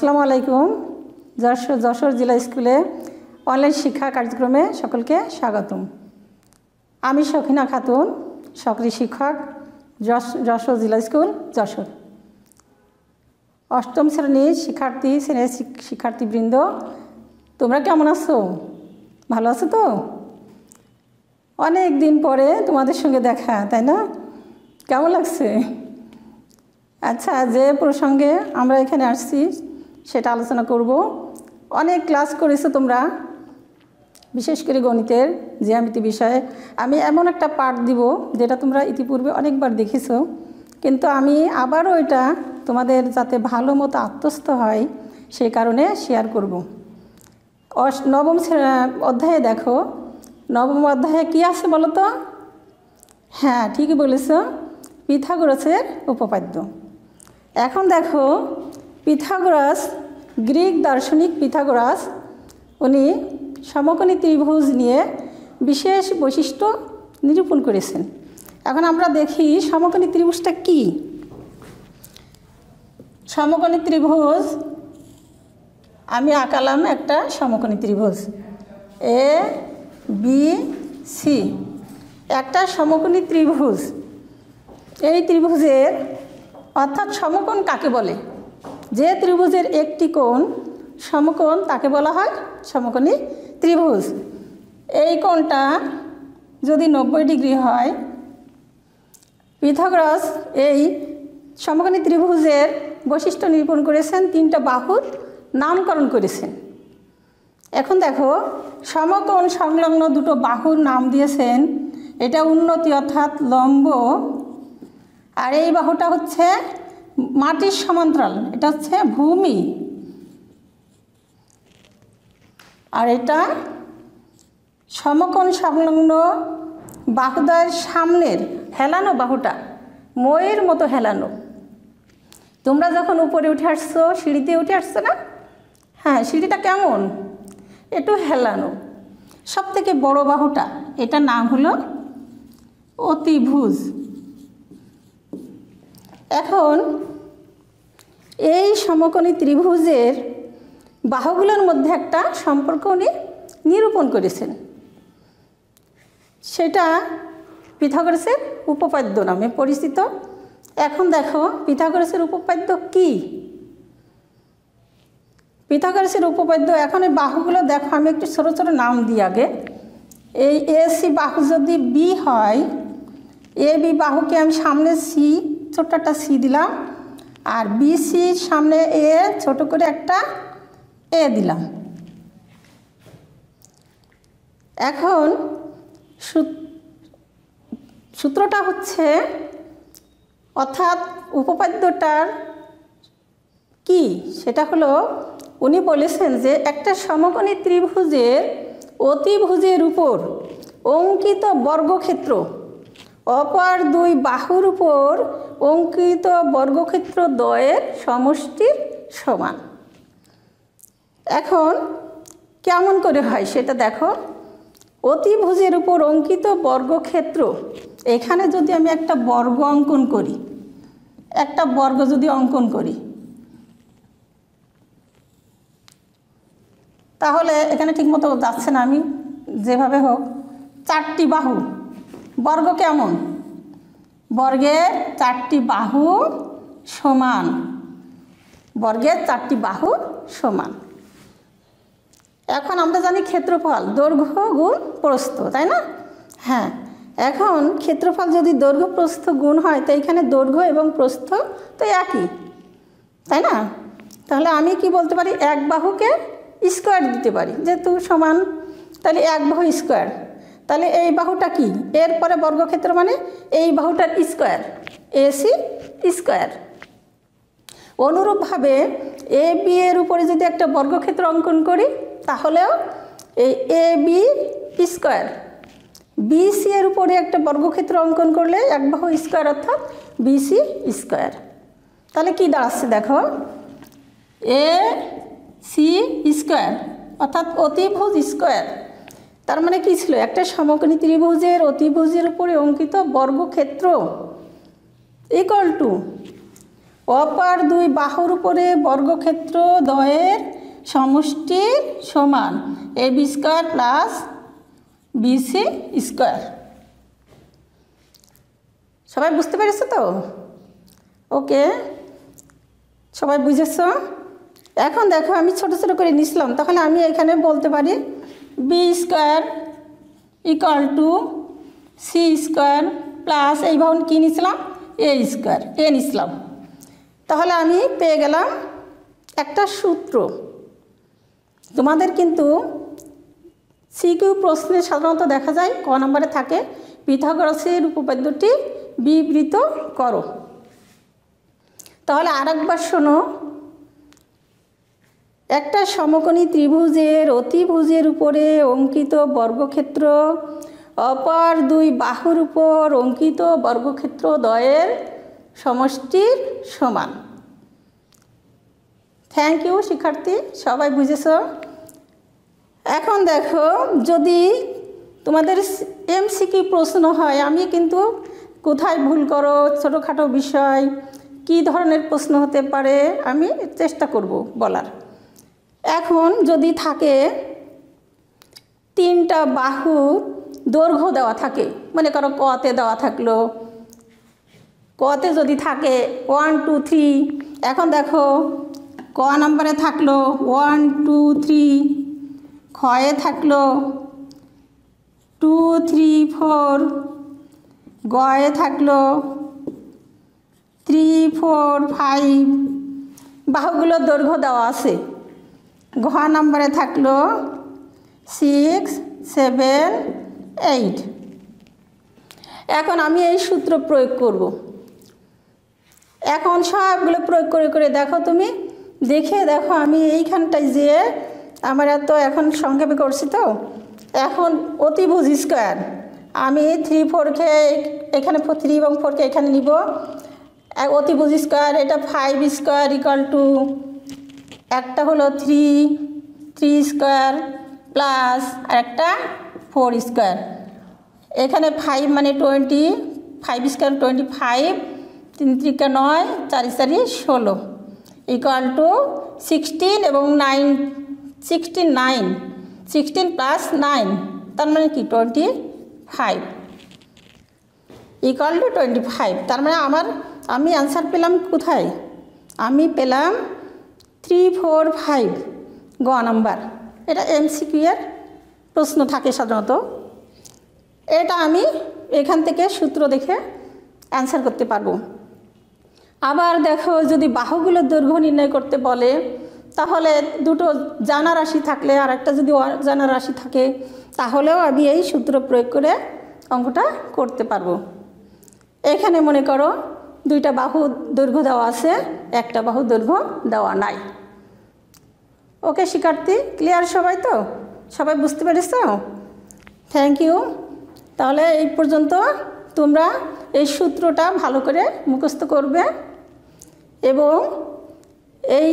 আসসালামু আলাইকুম। যশোর জেলা স্কুলে অনলাইন শিক্ষা কার্যক্রমে সকলকে স্বাগতম। আমি সখিনা খাতুন, সহকারী শিক্ষক, যশোর জেলা স্কুল যশোর। অষ্টম শ্রেণীর শিক্ষার্থীবৃন্দ, তোমরা কেমন আছো? ভালো আছো তো? অনেক দিন পরে তোমাদের সঙ্গে দেখা, তাই না? কেমন লাগছে? আচ্ছা, যে প্রসঙ্গে আমরা এখানে আসছি সেটা আলোচনা করব। অনেক ক্লাস করেছো তোমরা, বিশেষ করে গণিতের জ্যামিতি বিষয়ে। আমি এমন একটা পাঠ দিব যেটা তোমরা ইতিপূর্বে অনেকবার দেখেছো, কিন্তু আমি আবারও এটা তোমাদের যাতে ভালো মতো আত্মস্থ হয় সেই কারণে শেয়ার করব। নবম অধ্যায়ে দেখো, নবম অধ্যায়ে কি আছে বলো তো? হ্যাঁ, ঠিকই বলেছ, পিথাগোরাসের উপপাদ্য। এখন দেখো, পিথাগোরাস, গ্রিক দার্শনিক পিথাগোরাস, উনি সমকোণী ত্রিভুজ নিয়ে বিশেষ বৈশিষ্ট্য নিরূপণ করেছেন। এখন আমরা দেখি সমকোণী ত্রিভুজটা কি। সমকোণী ত্রিভুজ, আমি আঁকালাম একটা সমকোণী ত্রিভুজ এ বি সি, একটা সমকোণী ত্রিভুজ। এই ত্রিভুজের অর্থাৎ সমকোণ কাকে বলে? যে ত্রিভুজের একটি কোণ সমকোণ তাকে বলা হয় সমকোণী ত্রিভুজ। এই কোণটা যদি 90 ডিগ্রি হয়, পিথাগোরাস এই সমকোণী ত্রিভুজের বৈশিষ্ট্য নিরূপণ করেছেন, তিনটা বাহুর নামকরণ করেছেন। এখন দেখো, সমকোণ সংলগ্ন দুটো বাহুর নাম দিয়েছেন। এটা উন্নতি অর্থাৎ লম্ব, আর এই বাহুটা হচ্ছে মাটির সমান্তরাল, এটা হচ্ছে ভূমি। আর এটা সমকোণ সংলগ্ন বাহুদ্বয়ের সামনের হেলানো বাহুটা ময়ের মতো হেলানো। তোমরা যখন উপরে উঠে আসছো, সিঁড়িতে উঠে আসছো না? হ্যাঁ, সিঁড়িটা কেমন? একটু হেলানো। সব থেকে বড় বাহুটা, এটার নাম হলো অতিভুজ। এখন এই সমকোণী ত্রিভুজের বাহুগুলোর মধ্যে একটা সম্পর্ক উনি নিরূপণ করেছেন, সেটা পিথাগোরাসের উপপাদ্য নামে পরিচিত। এখন দেখো, পিথাগোরাসের উপপাদ্য কি? পিথাগোরাসের উপপাদ্য, এখন এই বাহুগুলো দেখো, আমি একটু ছোটো ছোটো নাম দিই আগে। এই এসি বাহু যদি বি হয়, এ বি বাহুকে আমি সামনে সি, ছোট্ট একটা সি দিলাম, আর বিসির সামনে এ, ছোট করে একটা এ দিলাম। এখন সূত্রটা হচ্ছে, অর্থাৎ উপপাদ্যটার কি, সেটা হলো উনি বলেছেন যে একটা সমকোণী ত্রিভুজের অতিভুজের উপর অঙ্কিত বর্গক্ষেত্র অপর দুই বাহুর উপর অঙ্কিত বর্গক্ষেত্র দ্বয়ের সমষ্টির সমান। এখন কেমন করে হয় সেটা দেখো। অতিভুজের উপর অঙ্কিত বর্গক্ষেত্র, এখানে যদি আমি একটা বর্গ অঙ্কন করি, একটা বর্গ যদি অঙ্কন করি, তাহলে এখানে ঠিকমতো যাচ্ছে না, আমি যেভাবে হোক, চারটি বাহু, বর্গ কেমন? বর্গের চারটি বাহু সমান, বর্গের চারটি বাহু সমান। এখন আমরা জানি ক্ষেত্রফল দৈর্ঘ্য গুণ প্রস্থ, তাই না? হ্যাঁ, এখন ক্ষেত্রফল যদি দৈর্ঘ্য প্রস্থ গুণ হয়, তো এখানে দৈর্ঘ্য এবং প্রস্থ তো একই, তাই না? তাহলে আমি কি বলতে পারি, এক বাহুকে স্কোয়ার দিতে পারি, যেহেতু সমান, তাহলে এক বাহু স্কোয়ার। তাহলে এই বাহুটা কি? এরপরে বর্গক্ষেত্র মানে এই বাহুটার স্কোয়ার, এসি স্কোয়ার। অনুরূপভাবে এ বি এর উপরে যদি একটা বর্গক্ষেত্র অঙ্কন করি, তাহলেও এই এ বি স্কোয়ার। বিসি এর উপরে একটা বর্গক্ষেত্র অঙ্কন করলে এক বাহু স্কোয়ার, অর্থাৎ বিসি স্কোয়ার। তাহলে কি দাঁড়াচ্ছে দেখো, এ সি স্কোয়ার অর্থাৎ অতিভুজ স্কোয়ার। তার মানে কি ছিল? একটা সমকোণী ত্রিভুজের অতিভুজের উপরে অঙ্কিত বর্গক্ষেত্র ইকুয়াল টু অপর দুই বাহুর উপরে বর্গক্ষেত্র দ্বয়ের সমষ্টির সমান AB square plus BC square. সবাই বুঝতে পেরেছো তো? ওকে, সবাই বুঝেছ? এখন দেখো আমি ছোট ছোট করে নিছিলাম, তাহলে আমি এখানে বলতে পারি B square equal to C square plus এই ভাবে কী নিছিলাম A স্কয়ার নিছিলাম। তাহলে আমি পেয়ে গেলাম একটা সূত্র। তোমাদের কিন্তু সিকিউ প্রশ্নে সাধারণত দেখা যায় ক নম্বরে থাকে পিথাগোরাসের উপপাদ্যটি বিবৃত করো। তাহলে আরেকবার শোনো, একটা সমকোণী ত্রিভুজের অতিভুজের উপরে অঙ্কিত বর্গক্ষেত্র অপর দুই বাহুর উপর অঙ্কিত বর্গক্ষেত্র দ্বয়ের সমষ্টির সমান। থ্যাংক ইউ শিক্ষার্থী, সবাই বুঝেছ? এখন দেখো, যদি তোমাদের MCQ প্রশ্ন হয়, আমি কিন্তু কোথায় ভুল করো, ছোটোখাটো বিষয় কী ধরনের প্রশ্ন হতে পারে আমি চেষ্টা করব বলার। এখন যদি থাকে তিনটা বাহু দৈর্ঘ্য দেওয়া থাকে, মনে করো কতে দেওয়া থাকলো, কতে যদি থাকে 1 2 3, এখন দেখো ক নম্বরে থাকলো 1 2 3, খয়ে থাকলো 2 3 4, গয়ে থাকলো 3 4 5, বাহুগুলোর দৈর্ঘ্য দেওয়া আছে। ঘ নম্বরে থাকলো 6 7 8। এখন আমি এই সূত্র প্রয়োগ করব। এখন সবগুলো প্রয়োগ করে করে দেখো, তুমি দেখে দেখো আমি এইখানটায় যে আমার এত এখন সংক্ষেপে করছি তো, এখন অতিভুজ স্কয়ার আমি 3 4কে এখানে 3 এবং 4কে এখানে নিব। অতিভুজ স্কয়ার এটা 5 স্কয়ার ইকুয়াল টু একটা হলো 3 স্কয়ার প্লাস একটা 4 স্কয়ার। এখানে 5 মানে 20, 5 স্কয়ার 25, 3 3 9, 4 4 16 ইকুয়াল টু 16 এবং 9 16 প্লাস 9 তার মানে কি 25 ইকুয়াল টু 25। তার মানে আমি আনসার পেলাম কোথায়? আমি পেলাম 3 4 5 গ নাম্বার। এটা MCQ এর প্রশ্ন থাকে সাধারণত। এটা আমি এখান থেকে সূত্র দেখে অ্যান্সার করতে পারবো। আবার দেখো, যদি বাহুগুলোর দৈর্ঘ্য নির্ণয় করতে বলে, তাহলে দুটো জানা রাশি থাকলে আর একটা যদি অজানা রাশি থাকে, তাহলেও আমি এই সূত্র প্রয়োগ করে অঙ্কটা করতে পারবো। এখানে মনে করো দুইটা বাহু দৈর্ঘ্য দেওয়া আছে, একটা বাহু দৈর্ঘ্য দেওয়া নাই। ওকে শিক্ষার্থী, ক্লিয়ার সবাই তো? সবাই বুঝতে পেরেছ? Thank you. তাহলে এই পর্যন্ত তোমরা এই সূত্রটা ভালো করে মুখস্থ করবে এবং এই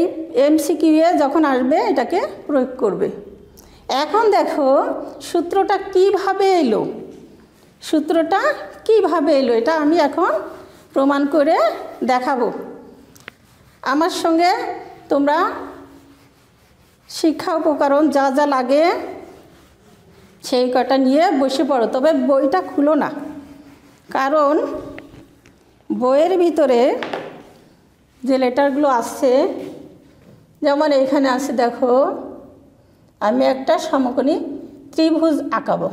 MCQ এ যখন আসবে এটাকে প্রয়োগ করবে। এখন দেখো সূত্রটা কিভাবে এলো, এটা আমি এখন প্রমাণ করে দেখাবো। আমার সঙ্গে তোমরা শিক্ষা উপকরণ যা যা লাগে সেই কটা নিয়ে বসে পড়ো, তবে বইটা খুলো না, কারণ বইয়ের ভিতরে যে লেটারগুলো আসছে, যেমন এখানে আছে দেখো, আমি একটা সমকোণী ত্রিভুজ আঁকাবো।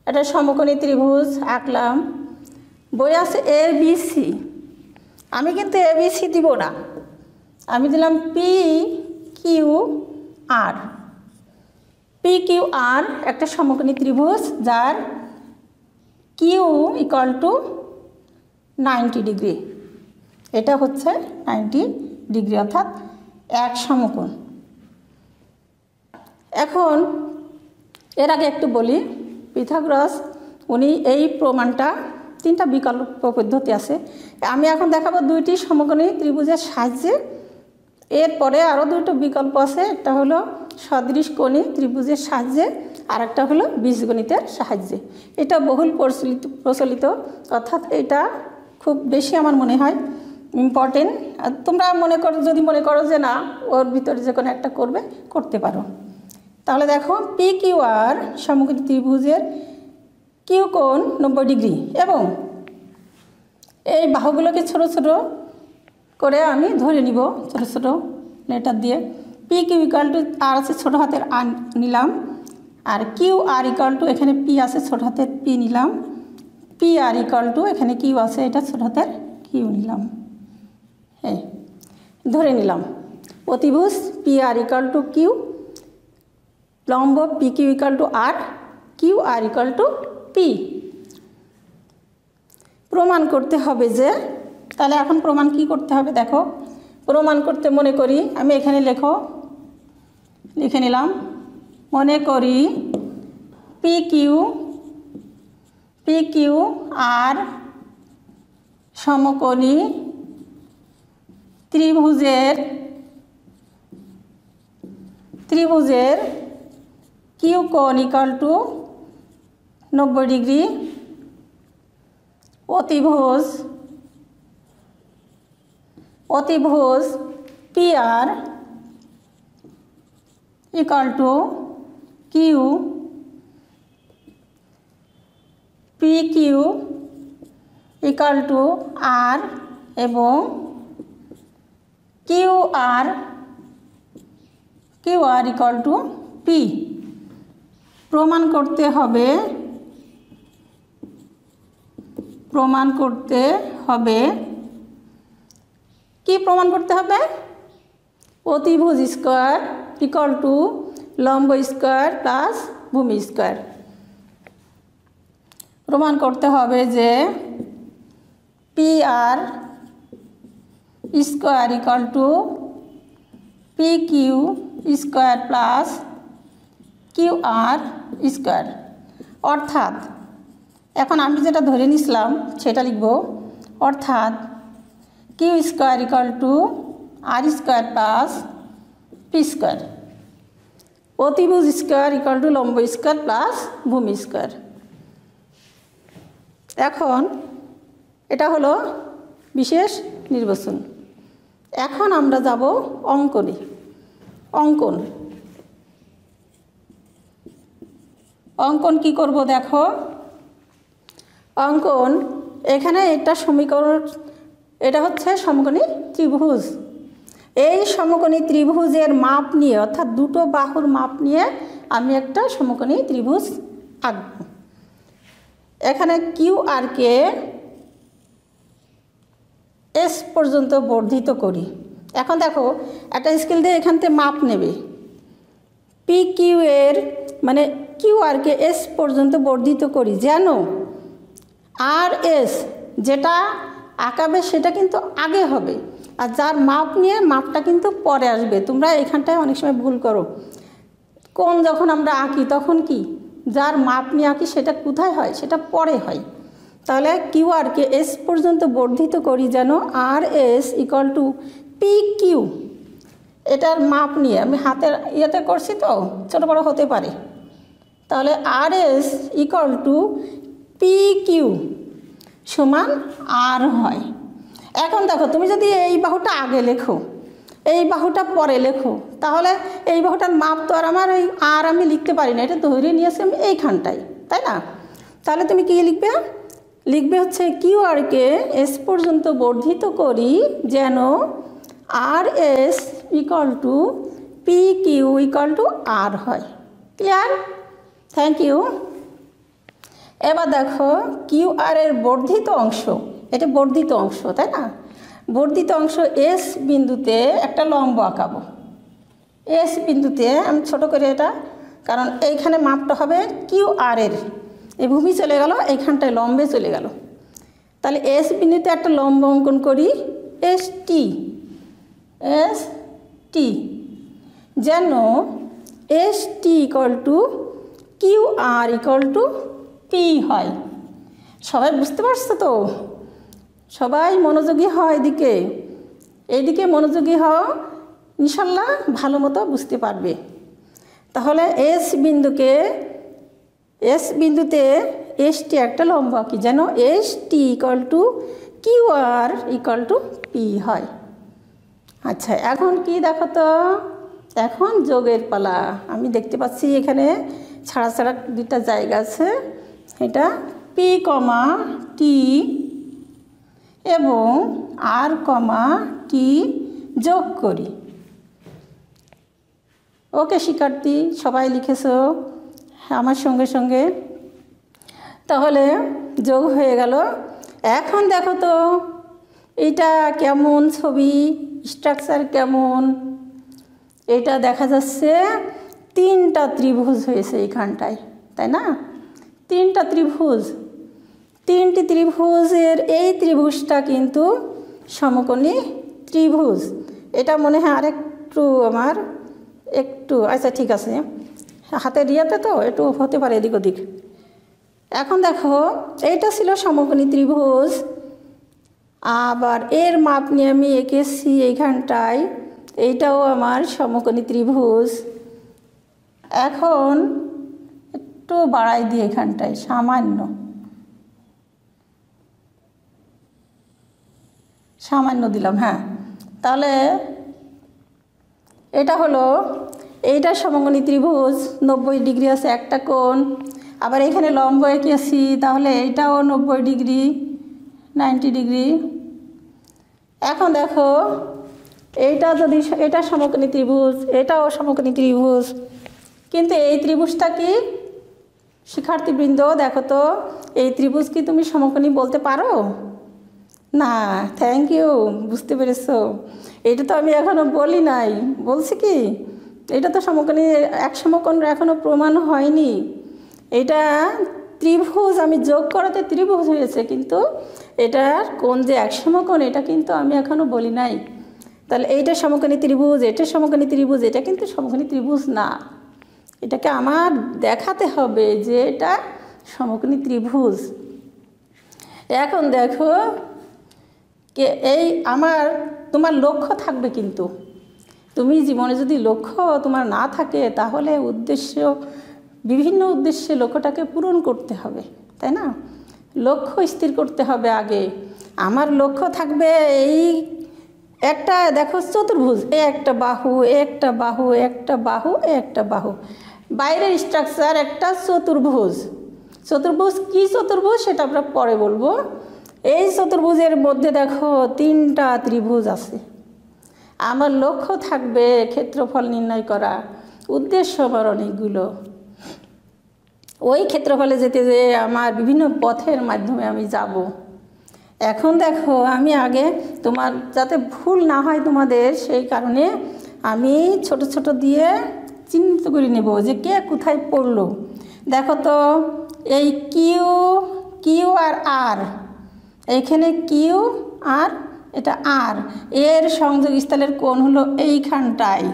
একটা সমকোণী ত্রিভুজ আঁকলাম, বই আছে ABC। আমি কিন্তু ABC দিব না, আমি দিলাম PQR। PQR একটা সমকোণী ত্রিভুজ যার কিউ ইকুয়াল টু 90 ডিগ্রি। এটা হচ্ছে 90 ডিগ্রি, অর্থাৎ এক সমকোণ। এখন এর আগে একটু বলি, পিথাগোরাস উনি এই প্রমাণটা, তিনটা বিকল্প পদ্ধতি আছে, আমি এখন দেখাবো দুইটি সমকোণী ত্রিভুজের সাহায্যে। এরপরে আরও দুটো বিকল্প আছে, একটা হলো সদৃশকোণী ত্রিভুজের সাহায্যে, আর একটা হলো বীজগণিতের সাহায্যে। এটা বহুল প্রচলিত, অর্থাৎ এটা খুব বেশি আমার মনে হয় ইম্পর্টেন্ট। আর তোমরা যদি মনে করো যে না ওর ভিতরে যে কোনো একটা করতে পারো। তাহলে দেখো পি কিউ আর সমকোণী ত্রিভুজের কিউ কোণ 90 ডিগ্রি এবং এই বাহুগুলোকে ছোট ছোট করে আমি ধরে নিব ছোট ছোট লেটার দিয়ে। পি কিউ ইকুয়াল টু আর আছে ছোটো হাতের আর নিলাম, আর কিউ আর ইকুয়াল টু এখানে পি আছে ছোটো হাতের পি নিলাম, পি আর ইকুয়াল টু এখানে কিউ আছে এটা ছোটো হাতের কিউ নিলাম। হ্যাঁ ধরে নিলাম অতিভুজ P R equal to Q, লম্ব P Q equal to R, Q R equal to P. প্রমাণ করতে হবে যে, তাহলে এখন প্রমাণ কি করতে হবে দেখো। প্রমাণ করতে মনে করি আমি এখানে লিখে নিলাম, মনে করি পি কিউ আর সমকোণী ত্রিভুজের কিউ কোণ ইকুয়াল টু 90 ডিগ্রি, অতিভুজ P R equal to Q, P Q equal to R এবং Q R equal to P. প্রমাণ করতে হবে কি প্রমাণ করতে হবে? অতিভুজ স্কোয়ার ইকুয়াল টু লম্ব স্কোয়ার প্লাস ভূমি স্কোয়ার। প্রমাণ করতে হবে যে P R square equal to P Q square plus Q R square. অর্থাৎ এখন আমি যেটা ধরে নিছিলাম সেটা লিখব, অর্থাৎ Q square equal to R square plus P square, অতিভুজ স্কোয়ার ইকুয়াল টু লম্ব স্কোয়ার প্লাস ভূমি স্কোয়ার। এখন এটা হলো বিশেষ নির্বাচন। এখন আমরা যাব অঙ্কনে। অঙ্কন কি করব দেখো। অঙ্কন এখানে এটা সমীকরণ, এটা হচ্ছে সমকোণী ত্রিভুজ। এই সমকোণী ত্রিভুজের মাপ নিয়ে অর্থাৎ দুটো বাহুর মাপ নিয়ে আমি একটা সমকোণী ত্রিভুজ আঁকব। এখানে কিউ আর কে এস পর্যন্ত বর্ধিত করি। এখন দেখো একটা স্কেল দিয়ে এখান থেকে মাপ নেবে, পি কিউ এর মানে কিউ আর কে এস পর্যন্ত বর্ধিত করি যেন আর এস যেটা আঁকাবে সেটা কিন্তু আগে হবে, আর যার মাপ নিয়ে মাপটা কিন্তু পরে আসবে। তোমরা এখানটায় অনেক সময় ভুল করো, কোন যখন আমরা আঁকি তখন কি যার মাপ নিয়ে আঁকি সেটা কোথায় হয়, সেটা পরে হয়। তাহলে কিউ আর কে এস পর্যন্ত বর্ধিত করি যেন R S equal to P Q, এটার মাপ নিয়ে আমি হাতের ইয়েতে করছি তো ছোটো বড়ো হতে পারে। তাহলে R S equal to P Q সমান আর হয়। এখন দেখো তুমি যদি এই বাহুটা আগে লেখো এই বাহুটা পরে লেখো তাহলে এই বাহুটার মাপ তো আর আমার এই আর আমি লিখতে পারি না, এটা ধরে নিয়েছি আমি এইখানটায়, তাই না? তাহলে তুমি কী লিখবে হচ্ছে কিউ আর কে এস পর্যন্ত বর্ধিত করি যেন R S equal to P Q equal to R হয়। ক্লিয়ার? Thank you. এবার দেখো কিউ আর এর বর্ধিত অংশ, এটা বর্ধিত অংশ তাই না? বর্ধিত অংশ এস বিন্দুতে একটা লম্ব আঁকাবো। এস বিন্দুতে আমি ছোট করে এটা, কারণ এইখানে মাপটা হবে কিউ আর এর, এই ভূমি চলে গেল এইখানটায় লম্বে চলে গেল। তাহলে এস বিন্দুতে একটা লম্ব অঙ্কন করি এস টি যেন S T equal to Q R equal to P হয়। সবাই বুঝতে পারছো তো? সবাই মনোযোগী হও, এইদিকে মনোযোগী হও, ইনশাল্লাহ ভালো মতো বুঝতে পারবে। তাহলে এস বিন্দুতে এস টি একটা লম্ব আঁকি যেন S T equal to Q R equal to P হয়। আচ্ছা, এখন কি দেখো তো, এখন যোগের পালা। আমি দেখতে পাচ্ছি এখানে ছাড়া ছাড়া দুইটা জায়গা আছে। এটা পি কমা টি এবং আর কমা টি যোগ করি। ওকে শিক্ষার্থী, সবাই লিখেছো আমার সঙ্গে সঙ্গে। তাহলে যোগ হয়ে গেল। এখন দেখো তো এটা কেমন ছবি, স্ট্রাকচার কেমন। এটা দেখা যাচ্ছে তিনটা ত্রিভুজ হয়েছে এইখানটায়, তাই না? তিনটা ত্রিভুজ, তিনটি ত্রিভুজের এই ত্রিভুজটা কিন্তু সমকোণী ত্রিভুজ। এটা মনে হয় আরেকটু আমার একটু, আচ্ছা ঠিক আছে, হাতের ইয়েতে তো একটু হতে পারে এদিক ওদিক। এখন দেখো এইটা ছিল সমকোণী ত্রিভুজ, আবার এর মাপ নিয়ে আমি এঁকেছি এইখানটায়, এইটাও আমার সমকোণী ত্রিভুজ। এখন একটু বাড়াই দিই এখানটায় সামান্য, সামান্য দিলাম। হ্যাঁ, তাহলে এটা হলো, এইটা সমকোণী ত্রিভুজ, 90 ডিগ্রি আছে একটা কোণ। আবার এখানে লম্ব এঁকেছি, তাহলে এইটাও 90 ডিগ্রি, 90 ডিগ্রি। এখন দেখো এইটা যদি, এটা সমকোণী ত্রিভুজ, এটাও সমকোণী ত্রিভুজ, কিন্তু এই ত্রিভুজটা কি শিক্ষার্থীবৃন্দ দেখো তো, এই ত্রিভুজ কি তুমি সমকোণী বলতে পারো? না, থ্যাংক ইউ, বুঝতে পেরেছো। এটা তো আমি এখনও বলি নাই, বলছি কি এটা তো সমকোণী, এক সমকোণ এখনও প্রমাণ হয়নি। এটা ত্রিভুজ, আমি যোগ করাতে ত্রিভুজ হয়েছে, কিন্তু এটার কোণ যে এক সমকোণ এটা কিন্তু আমি এখনও বলি নাই। তাহলে এইটা সমকোণী ত্রিভুজ, এটা সমকোণী ত্রিভুজ, এটা কিন্তু সমকোণী ত্রিভুজ না। এটাকে আমার দেখাতে হবে যে এটা সমকোণী ত্রিভুজ। এখন দেখো এই আমার, তোমার লক্ষ্য থাকবে, কিন্তু তুমি জীবনে যদি লক্ষ্য তোমার না থাকে তাহলে উদ্দেশ্য, বিভিন্ন উদ্দেশ্যে লক্ষ্যটাকে পূরণ করতে হবে, তাই না? লক্ষ্য স্থির করতে হবে আগে। আমার লক্ষ্য থাকবে এই একটা, দেখো চতুর্ভুজ, একটা বাহু, একটা বাহু, একটা বাহু, একটা বাহু, বাইরের স্ট্রাকচার একটা চতুর্ভুজ। চতুর্ভুজ কি চতুর্ভুজ সেটা আমরা পরে বলবো। এই চতুর্ভুজের মধ্যে দেখো তিনটা ত্রিভুজ আছে। আমার লক্ষ্য থাকবে ক্ষেত্রফল নির্ণয় করা, উদ্দেশ্য আমার অনেকগুলো। ওই ক্ষেত্রফলে যেতে যেয়ে আমার বিভিন্ন পথের মাধ্যমে আমি যাব। এখন দেখো আমি আগে, তোমার যাতে ভুল না হয় তোমাদের, সেই কারণে আমি ছোট ছোট দিয়ে চিহ্নিত করে নেব যে কে কোথায় পড়লো। দেখো তো এই কিউ, কিউ আর আর, এইখানে কিউ আর এটা আর, এর সংযোগস্থলের কোণ হলো এইখানটায়।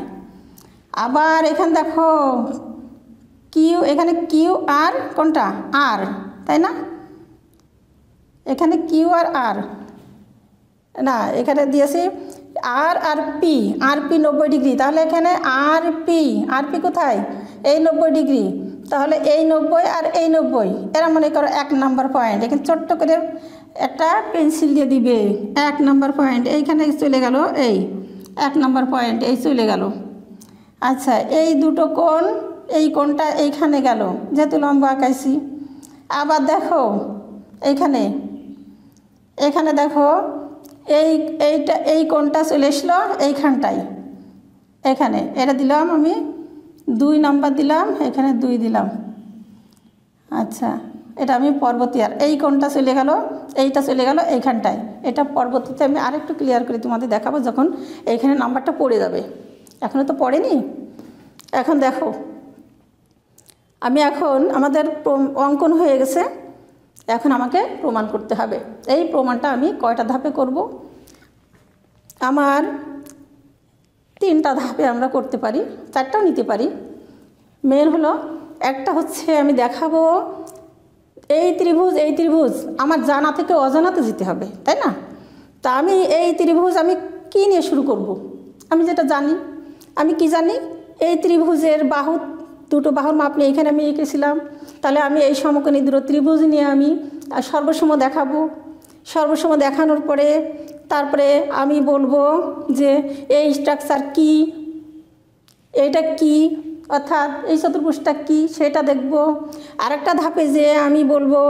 আবার এখানে দেখো কিউ, এখানে কিউ আর কোনটা আর, তাই না? এখানে কিউ আর আর না, এখানে দিয়েছি আর আর পি, আর পি 90 ডিগ্রি। তাহলে এখানে আর পি কোথায়? এই 90 ডিগ্রি। তাহলে এই 90 আর এই 90, এরা মনে করো 1 নাম্বার পয়েন্ট। এখানে ছোট্ট করে একটা পেন্সিল দিয়ে দিবে, 1 নাম্বার পয়েন্ট এইখানে চলে গেল, এই 1 নাম্বার পয়েন্ট এই চলে গেল। আচ্ছা, এই দুটো কোণ, এই কোণটা এইখানে গেল যেহেতু লম্বা আঁকাইছি। আবার দেখো এইখানে, এখানে দেখো এইটা, এই কোণটা চলে এসলো এইখানটায়, এখানে এটা দিলাম আমি 2 নাম্বার দিলাম, এখানে 2 দিলাম। আচ্ছা, এটা আমি পরবর্তী, আর এই কোণটা চলে গেল, এইটা চলে গেল এইখানটায়। এটা পরবর্তীতে আমি আরেকটু ক্লিয়ার করে তোমাদের দেখাবো যখন এইখানে নাম্বারটা পড়ে যাবে। এখনও তো পড়েনি। এখন দেখো আমি, এখন আমাদের অঙ্কন হয়ে গেছে, এখন আমাকে প্রমাণ করতে হবে। এই প্রমাণটা আমি কয়টা ধাপে করব? আমার 3টা ধাপে আমরা করতে পারি, 4টাও নিতে পারি। মেন হলো, একটা হচ্ছে আমি দেখাবো এই ত্রিভুজ আমার জানা থেকে অজানাতে যেতে হবে, তাই না? তা আমি এই ত্রিভুজ আমি কী নিয়ে শুরু করব? আমি যেটা জানি, আমি কি জানি, এই ত্রিভুজের বাহু, দুটো বাহুর মাপ নিয়ে এখানে আমি এঁকেছিলাম। তাহলে আমি এই সমকোণী দুটো ত্রিভুজ নিয়ে আমি সর্বসম দেখাবো। সর্বসম দেখানোর পরে তারপরে আমি বলবো যে এই স্ট্রাকচার কি, এটা কি, অর্থাৎ এই চতুর্ভুজটা কি সেটা দেখব। আরেকটা ধাপে যে আমি বলবো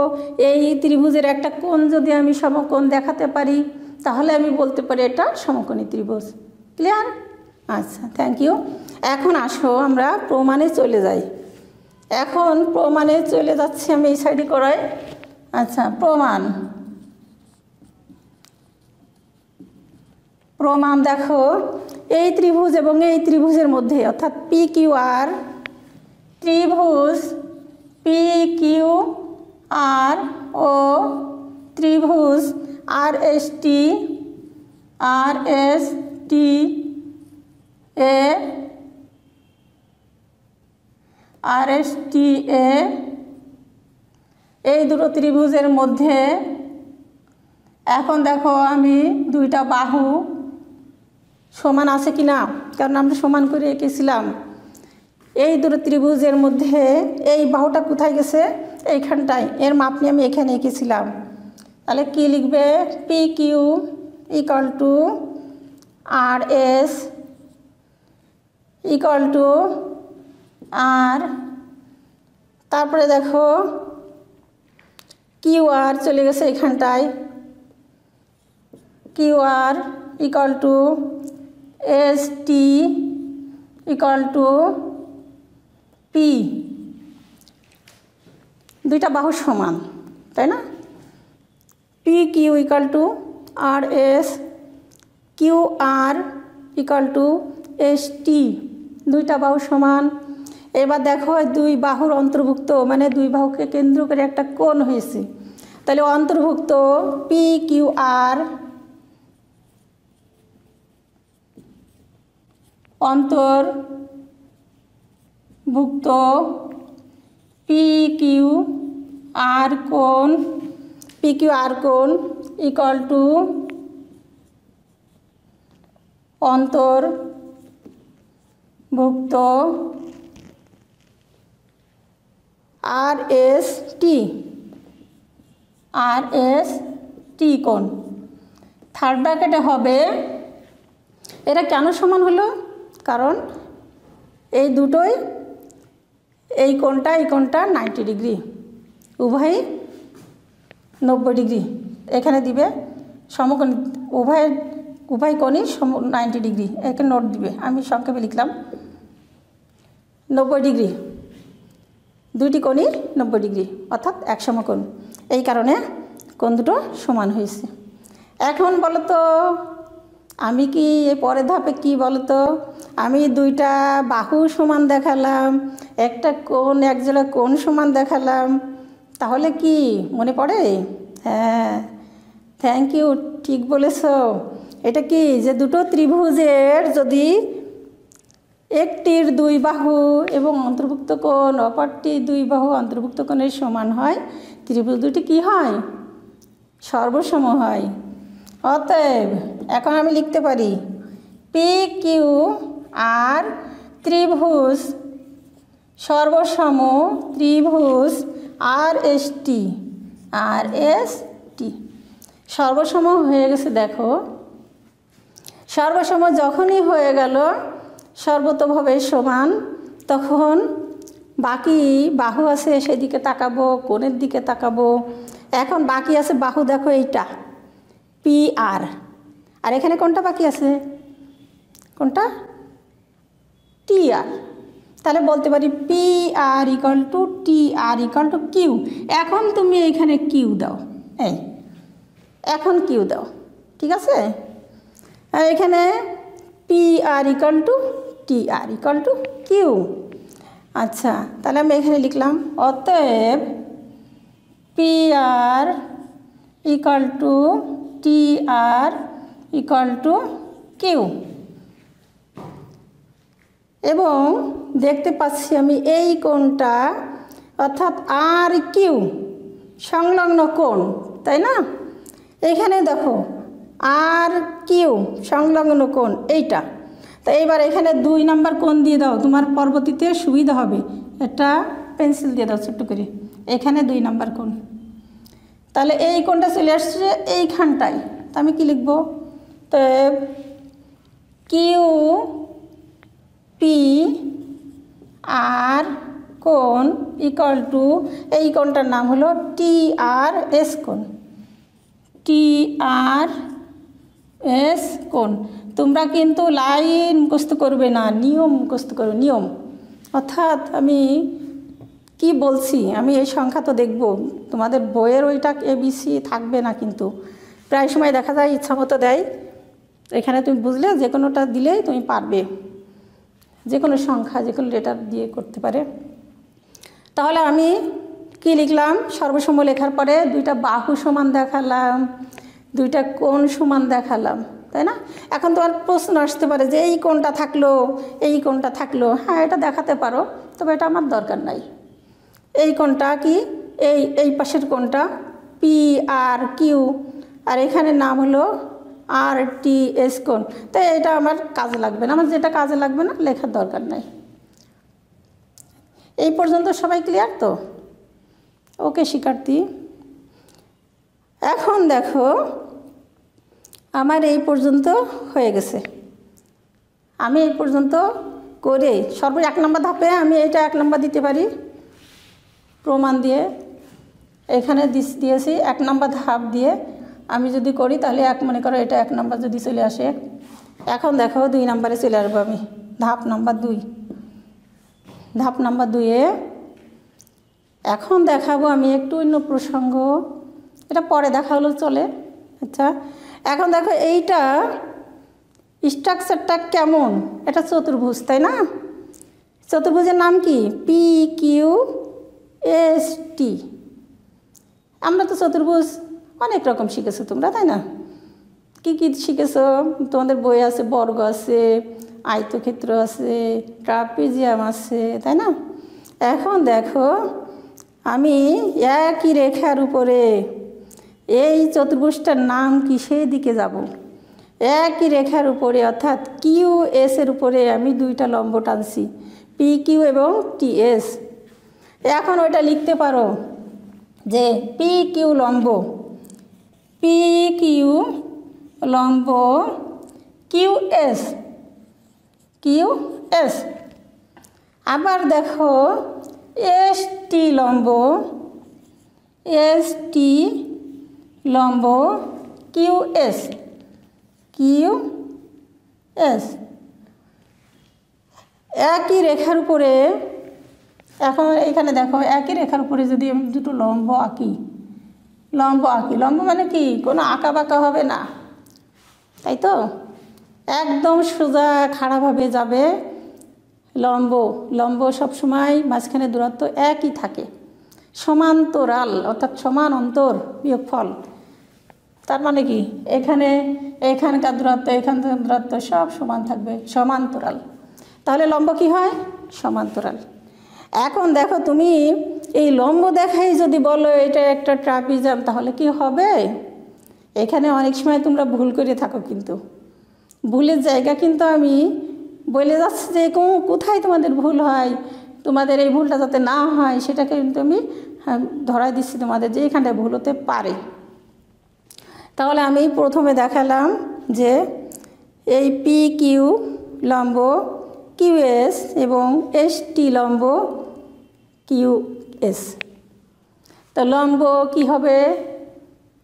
এই ত্রিভুজের একটা কোণ যদি আমি সমকোণ দেখাতে পারি তাহলে আমি বলতে পারি এটা সমকোণী ত্রিভুজ। ক্লিয়ার? আচ্ছা, থ্যাংক ইউ। এখন আসো আমরা প্রমাণে চলে যাই। এখন প্রমাণে চলে যাচ্ছি আমি এই সাইডে করাই। আচ্ছা, প্রমাণ দেখো, এই ত্রিভুজ এবং এই ত্রিভুজের মধ্যে অর্থাৎ পি কিউ আর ত্রিভুজ পি কিউ আর ও ত্রিভুজ আর এস টি এ এই দুটো ত্রিভুজের মধ্যে এখন দেখো আমি দুইটা বাহু সমান আছে কি না, কারণ আমরা সমান করে এঁকেছিলাম। এই দুটো ত্রিভুজের মধ্যে এই বাহুটা কোথায় গেছে? এইখানটায়, এর মাপ নিয়ে আমি এখানে এঁকেছিলাম। তাহলে কি লিখবে? P Q equal to R S equal to R, তারপরে দেখো কিউ আর চলে গেছে এখানটায়, Q R equal to S T equal to P. দুইটা বাহু সমান, তাই না? P Q equal to R S, Q R equal to S T, দুইটা বাহু সমান। এবার দেখো দুই বাহুর অন্তর্ভুক্ত, মানে দুই বাহুকে কেন্দ্র করে একটা কোণ হয়েছে। তাহলে অন্তর্ভুক্ত পি কিউ আর অন্তর্ভুক্ত পি কিউ আর কোণ ইকুয়াল টু অন্তর্ভুক্ত আর এস টি কোণ। থার্ড ব্র্যাকেটে হবে, এটা কেন সমান হলো? কারণ এই দুটোই, এই কোণটা 90 ডিগ্রি, উভয়ই 90 ডিগ্রি এখানে দিবে। সমকোণ উভয় কোণই 90 ডিগ্রি, এখানে নোট দিবে, আমি সংক্ষেপে লিখলাম 90 ডিগ্রি, দুইটি কোণই 90 ডিগ্রি অর্থাৎ এক সমকোণ। এই কারণে কোণ দুটো সমান হয়েছে। এখন বলো তো আমি কি এই পরের ধাপে কি বলো তো, আমি দুইটা বাহু সমান দেখালাম, একটা কোণ এক জোড়া কোণ সমান দেখালাম, তাহলে কি মনে পড়ে? হ্যাঁ, থ্যাংক ইউ, ঠিক বলেছ। এটা কি যে দুটো ত্রিভুজের যদি একটির দুই বাহু এবং অন্তর্ভুক্ত কোণ অপরটি দুই বাহু অন্তর্ভুক্ত কোণের সমান হয়, ত্রিভুজ দুটি কি হয়? সর্বসম হয়। অতএব এখন আমি লিখতে পারি পি কিউ আর ত্রিভুজ সর্বসম ত্রিভুজ আর এস টি সর্বসম হয়ে গেছে। দেখো সর্বসম যখনই হয়ে গেল সর্বতোভাবে সমান, তখন বাকি বাহু আছে সেদিকে তাকাবো, কোণের দিকে তাকাবো। এখন বাকি আছে বাহু, দেখো এইটা পি আর, আর এখানে কোনটা বাকি আছে? কোনটা? টি আর। তাহলে বলতে পারি P R equal to T R equal to Q. এখন তুমি এইখানে কিউ দাও, এই এখন কিউ দাও, ঠিক আছে? আর এখানে P R equal to T R equal to Q. আচ্ছা, তাহলে আমি এখানে লিখলাম অতএব P R equal to T R equal to Q. এবং দেখতে পাচ্ছি আমি এই কোণটা অর্থাৎ আর কিউ সংলগ্ন কোণ, তাই না? এখানে দেখো আর কিউ সংলগ্ন কোণ এইটা। তো এইবার এখানে 2 নাম্বার কোণ দিয়ে দাও, তোমার পরবর্তীতে সুবিধা হবে। এটা পেন্সিল দিয়ে দাও ছোট্ট করে, এখানে 2 নাম্বার কোণ। তাহলে এই কোণটা চলে আসছে এইখানটায়, তা আমি কি লিখব? তো কিউ পি আর কোণ ইকুয়াল টু, এই কোণটার নাম হলো টি আর এস কোণ। টি আর এস কোণ। তোমরা কিন্তু লাইন মুখস্থ করবে না, নিয়ম মুখস্থ করবে, নিয়ম। অর্থাৎ আমি কি বলছি, আমি এই সংখ্যা তো দেখব, তোমাদের বইয়ের ওইটা ABC থাকবে না, কিন্তু প্রায় সময় দেখা যায় ইচ্ছা মতো দেয়। এখানে তুমি বুঝলে যে কোনোটা দিলেই তুমি পারবে, যে কোনো সংখ্যা যে কোনো লেটার দিয়ে করতে পারে। তাহলে আমি কি লিখলাম? সর্বসম লেখার পরে দুইটা বাহু সমান দেখালাম, দুইটা কোণ সমান দেখালাম, তাই না? এখন তোমার প্রশ্ন আসতে পারে যে এই কোণটা থাকলো, এই কোণটা থাকলো। হ্যাঁ, এটা দেখাতে পারো, তবে এটা আমার দরকার নাই। এই কোণটা কি? এই পাশের কোণটা পি আর কিউ, আর এখানে নাম হলো আর টি এস কোণ। তাই এটা আমার কাজে লাগবে না, আমার যেটা কাজে লাগবে না লেখার দরকার নাই। এই পর্যন্ত সবাই ক্লিয়ার তো? ওকে শিক্ষার্থী, এখন দেখো আমার এই পর্যন্ত হয়ে গেছে। আমি এই পর্যন্ত করে এক নম্বর ধাপে আমি এটা 1 নম্বর দিতে পারি প্রমাণ দিয়ে। এখানে দিয়েছি 1 নম্বর ধাপ দিয়ে আমি যদি করি তাহলে মনে করো এটা 1 নম্বর যদি চলে আসে। এখন দেখো 2 নম্বরে চলে আসবো আমি, ধাপ নাম্বার 2। ধাপ নাম্বার 2-এ এখন দেখাবো আমি একটু অন্য প্রসঙ্গ, এটা পরে দেখা হলো চলে। আচ্ছা, এখন দেখো এইটা স্ট্রাকচারটা কেমন? এটা চতুর্ভুজ, তাই না? চতুর্ভুজের নাম কি? P Q S T. আমরা তো চতুর্ভুজ অনেক রকম শিখেছো তোমরা, তাই না? কি কি শিখেছো? তোমাদের বই আছে, বর্গ আছে, আয়তক্ষেত্র আছে, ট্রাপিজিয়াম আছে, তাই না? এখন দেখো আমি একই রেখার উপরে এই চতুর্ভুজটার নাম কি সেই দিকে যাব। একই রেখার উপরে অর্থাৎ কিউ এস এর উপরে আমি 2টা লম্ব টানছি, পি কিউ এবং টি এস। এখন ওইটা লিখতে পারো যে পি কিউ লম্ব, পি কিউ লম্ব কিউ এস, কিউ এস। আবার দেখো এস টি লম্ব, এস টি লম্ব কিউ এস, কিউ এস। একই রেখার উপরে, এখন এখানে দেখো একই রেখার উপরে যদি আমি 2টো লম্ব আঁকি, লম্ব মানে কি? কোনো আঁকা বাঁকা হবে না, তাই তো? একদম সোজা খাড়াভাবে যাবে। লম্ব সবসময় মাঝখানে দূরত্ব একই থাকে, সমান্তরাল অর্থাৎ সমান অন্তর বিয়োগফল। তার মানে কি? এখানকার দূরত্ব এখানকার দূরত্ব সব সমান থাকবে, সমান্তরাল। তাহলে লম্ব কি হয়? সমান্তরাল। এখন দেখো তুমি এই লম্ব দেখাই যদি বলো এটা একটা ট্রাপিজিয়াম, তাহলে কি হবে? এখানে অনেক সময় তোমরা ভুল করে থাকো, কিন্তু ভুলের জায়গা কিন্তু আমি বলে যাচ্ছি যে কোথায় তোমাদের ভুল হয়, তোমাদের এই ভুলটা যাতে না হয় সেটাকে কিন্তু আমি ধরাই দিচ্ছি তোমাদের যে এখানটায় ভুল হতে পারে। তাহলে আমি প্রথমে দেখালাম যে এই পি কিউ লম্ব কিউ এস এবং এস টি লম্ব কিউ এস। তো লম্ব কি হবে?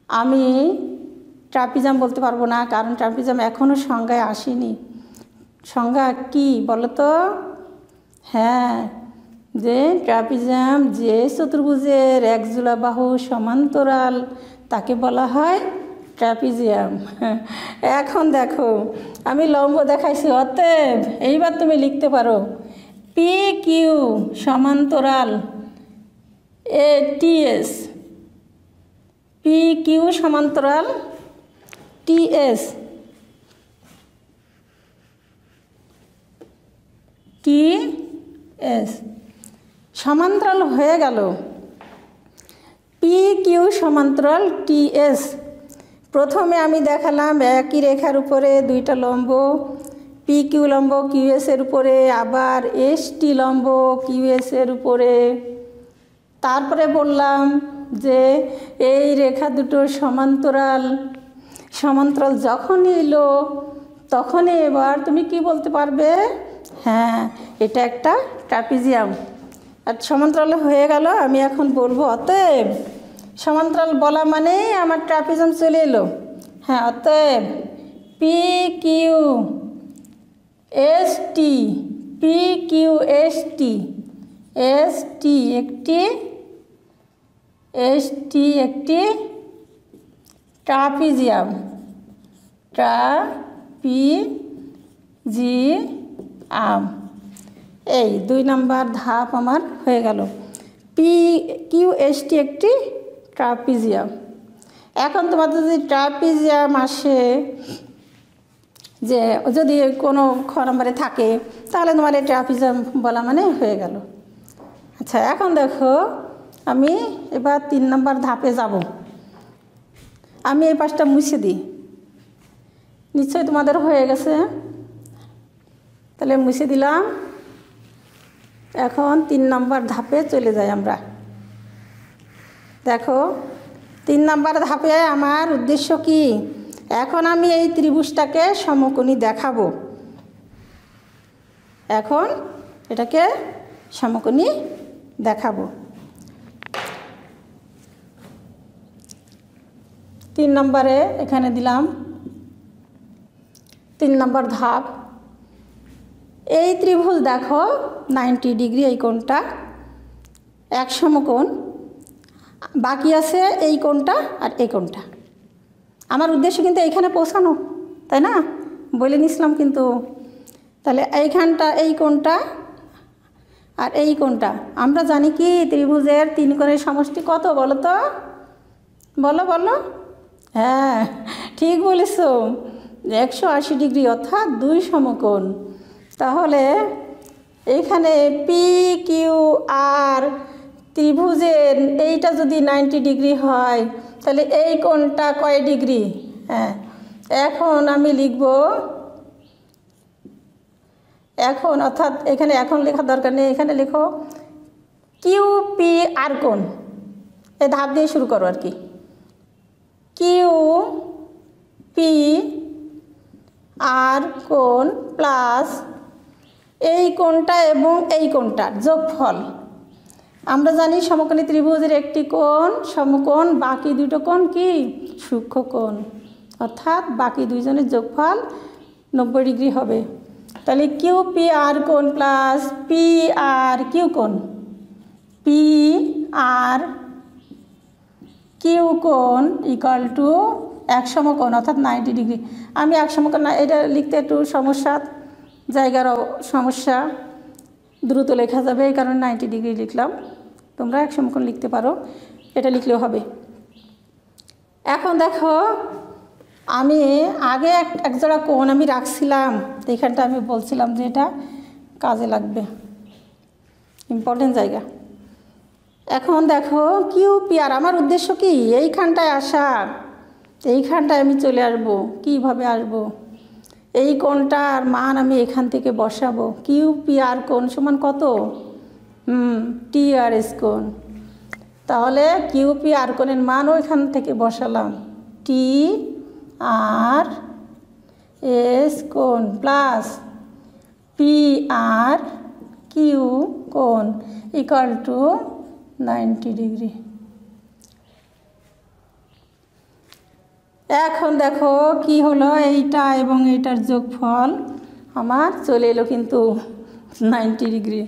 আমি ট্রাপিজিয়াম বলতে পারবো না, কারণ ট্রাপিজিয়াম এখনও সংজ্ঞায় আসেনি। সংজ্ঞা কি বলো তো? হ্যাঁ, যে ট্রাপিজিয়াম যে চতুর্ভুজের একজোড়া বাহু সমান্তরাল তাকে বলা হয় ট্রাপিজিয়াম। এখন দেখো আমি লম্ব দেখাইছি, অতএব এইবার তুমি লিখতে পারো পি কিউ সমান্তরাল এ টি এস, পি কিউ সমান্তরাল টি এস, টি এস সমান্তরাল হয়ে গেল। পি কিউ সমান্তরাল টি এস। প্রথমে আমি দেখালাম একই রেখার উপরে 2টা লম্ব, পি কিউ লম্ব কিউ এস এর উপরে, আবার এস টি লম্ব কিউ এস এর উপরে। তারপরে বললাম যে এই রেখা দুটো সমান্তরাল। সমান্তরাল যখনই এলো তখনই এবার তুমি কি বলতে পারবে? হ্যাঁ, এটা একটা ট্রাপিজিয়াম। আর সমান্তরাল হয়ে গেল। আমি এখন বলবো অতএব, সমান্তরাল বলা মানেই আমার ট্রাপিজিয়াম চলে এলো। হ্যাঁ, অতএব P Q S T, P Q S T, S T একটি, এস টি একটি ট্রাপিজিয়াম। ট্রাপিজিয়াম। এই 2 নম্বর ধাপ আমার হয়ে গেল। পি কিউ এস টি একটি ট্রাপিজিয়াম। এখন তোমাদের যদি ট্রাপিজিয়াম আসে, যে যদি কোনো খ নম্বরে থাকে, তাহলে তোমার এই ট্রাপিজিয়াম বলা মানে হয়ে গেল। আচ্ছা, এখন দেখো আমি এবার 3 নম্বর ধাপে যাব। আমি এই পাশটা মুছে দিই, নিশ্চয়ই তোমাদের হয়ে গেছে। তাহলে মুছে দিলাম। এখন 3 নম্বর ধাপে চলে যাই আমরা। দেখো 3 নম্বর ধাপে আমার উদ্দেশ্য কি? এখন আমি এই ত্রিভুজটাকে সমকোণী দেখাবো। এখন এটাকে সমকোণী দেখাবো। 3 নম্বরে এখানে দিলাম 3 নম্বর ধাপ। এই ত্রিভুজ দেখো 90 ডিগ্রি, এই কোণটা এক সমকোণ। বাকি আছে এই কোণটা আর এই কোণটা। আমার উদ্দেশ্য কিন্তু এইখানে পৌঁছানো, তাই না? বলে নিছিলাম কিন্তু। তাহলে এইখানটা এই কোণটা আর এই কোণটা। আমরা জানি কি ত্রিভুজের 3 কোণের সমষ্টি কত বলো তো? বলো বলো। হ্যাঁ, ঠিক বলেছ, 180 ডিগ্রি, অর্থাৎ 2 সমকোণ। তাহলে এইখানে পি কিউ আর ত্রিভুজের এইটা যদি 90 ডিগ্রি হয়, তাহলে এই কোণটা কয় ডিগ্রি? হ্যাঁ, এখন আমি লিখব, এখন অর্থাৎ এখানে এখন লেখার দরকার নেই, এখানে লেখো কিউ পি আর কোণ। এই ধাপ দিয়ে শুরু করো আর কি। কিউ পি আর কোণ প্লাস এই কোণটা এবং এই কোণটার যোগফল। আমরা জানি সমকোণী ত্রিভুজের একটি কোণ সমকোণ, বাকি দুটো কোণ কি? সূক্ষ্ম কোণ। অর্থাৎ বাকি দুইজনের যোগফল 90 ডিগ্রি হবে। তাহলে কিউ পি আর কোণ প্লাস পি আর কিউ কোণ, পি আর কিউ কোণ ইকুয়াল টু এক সমকোণ, অর্থাৎ 90 ডিগ্রি। আমি এক সমকোণ না, এটা লিখতে একটু সমস্যা, জায়গার সমস্যা, দ্রুত লেখা যাবে, এই কারণে 90 ডিগ্রি লিখলাম। তোমরা এক সমকোণ লিখতে পারো, এটা লিখলেও হবে। এখন দেখো আমি আগে এক জোড়া কোণ আমি রাখছিলাম, এইখানটা আমি বলছিলাম যে এটা কাজে লাগবে, ইম্পর্টেন্ট জায়গা। এখন দেখো কিউ পি আর, আমার উদ্দেশ্য কি? এইখানটায় আসা, এইখানটায় আমি চলে আসবো। কীভাবে আসবো? এই কোণটার মান আমি এখান থেকে বসাবো। কিউ পি আর কোণ সমান কত? টি আর এস কোণ। তাহলে কিউ পি আর কোণের মানও এখান থেকে বসালাম, টি আর এস কোণ প্লাস পি আর কিউ কোণ ইকুয়াল টু 90 ডিগ্রি। এখন দেখো কি হলো, এইটা এবং এইটার যোগফল আমার চলে এলো কিন্তু 90 ডিগ্রি।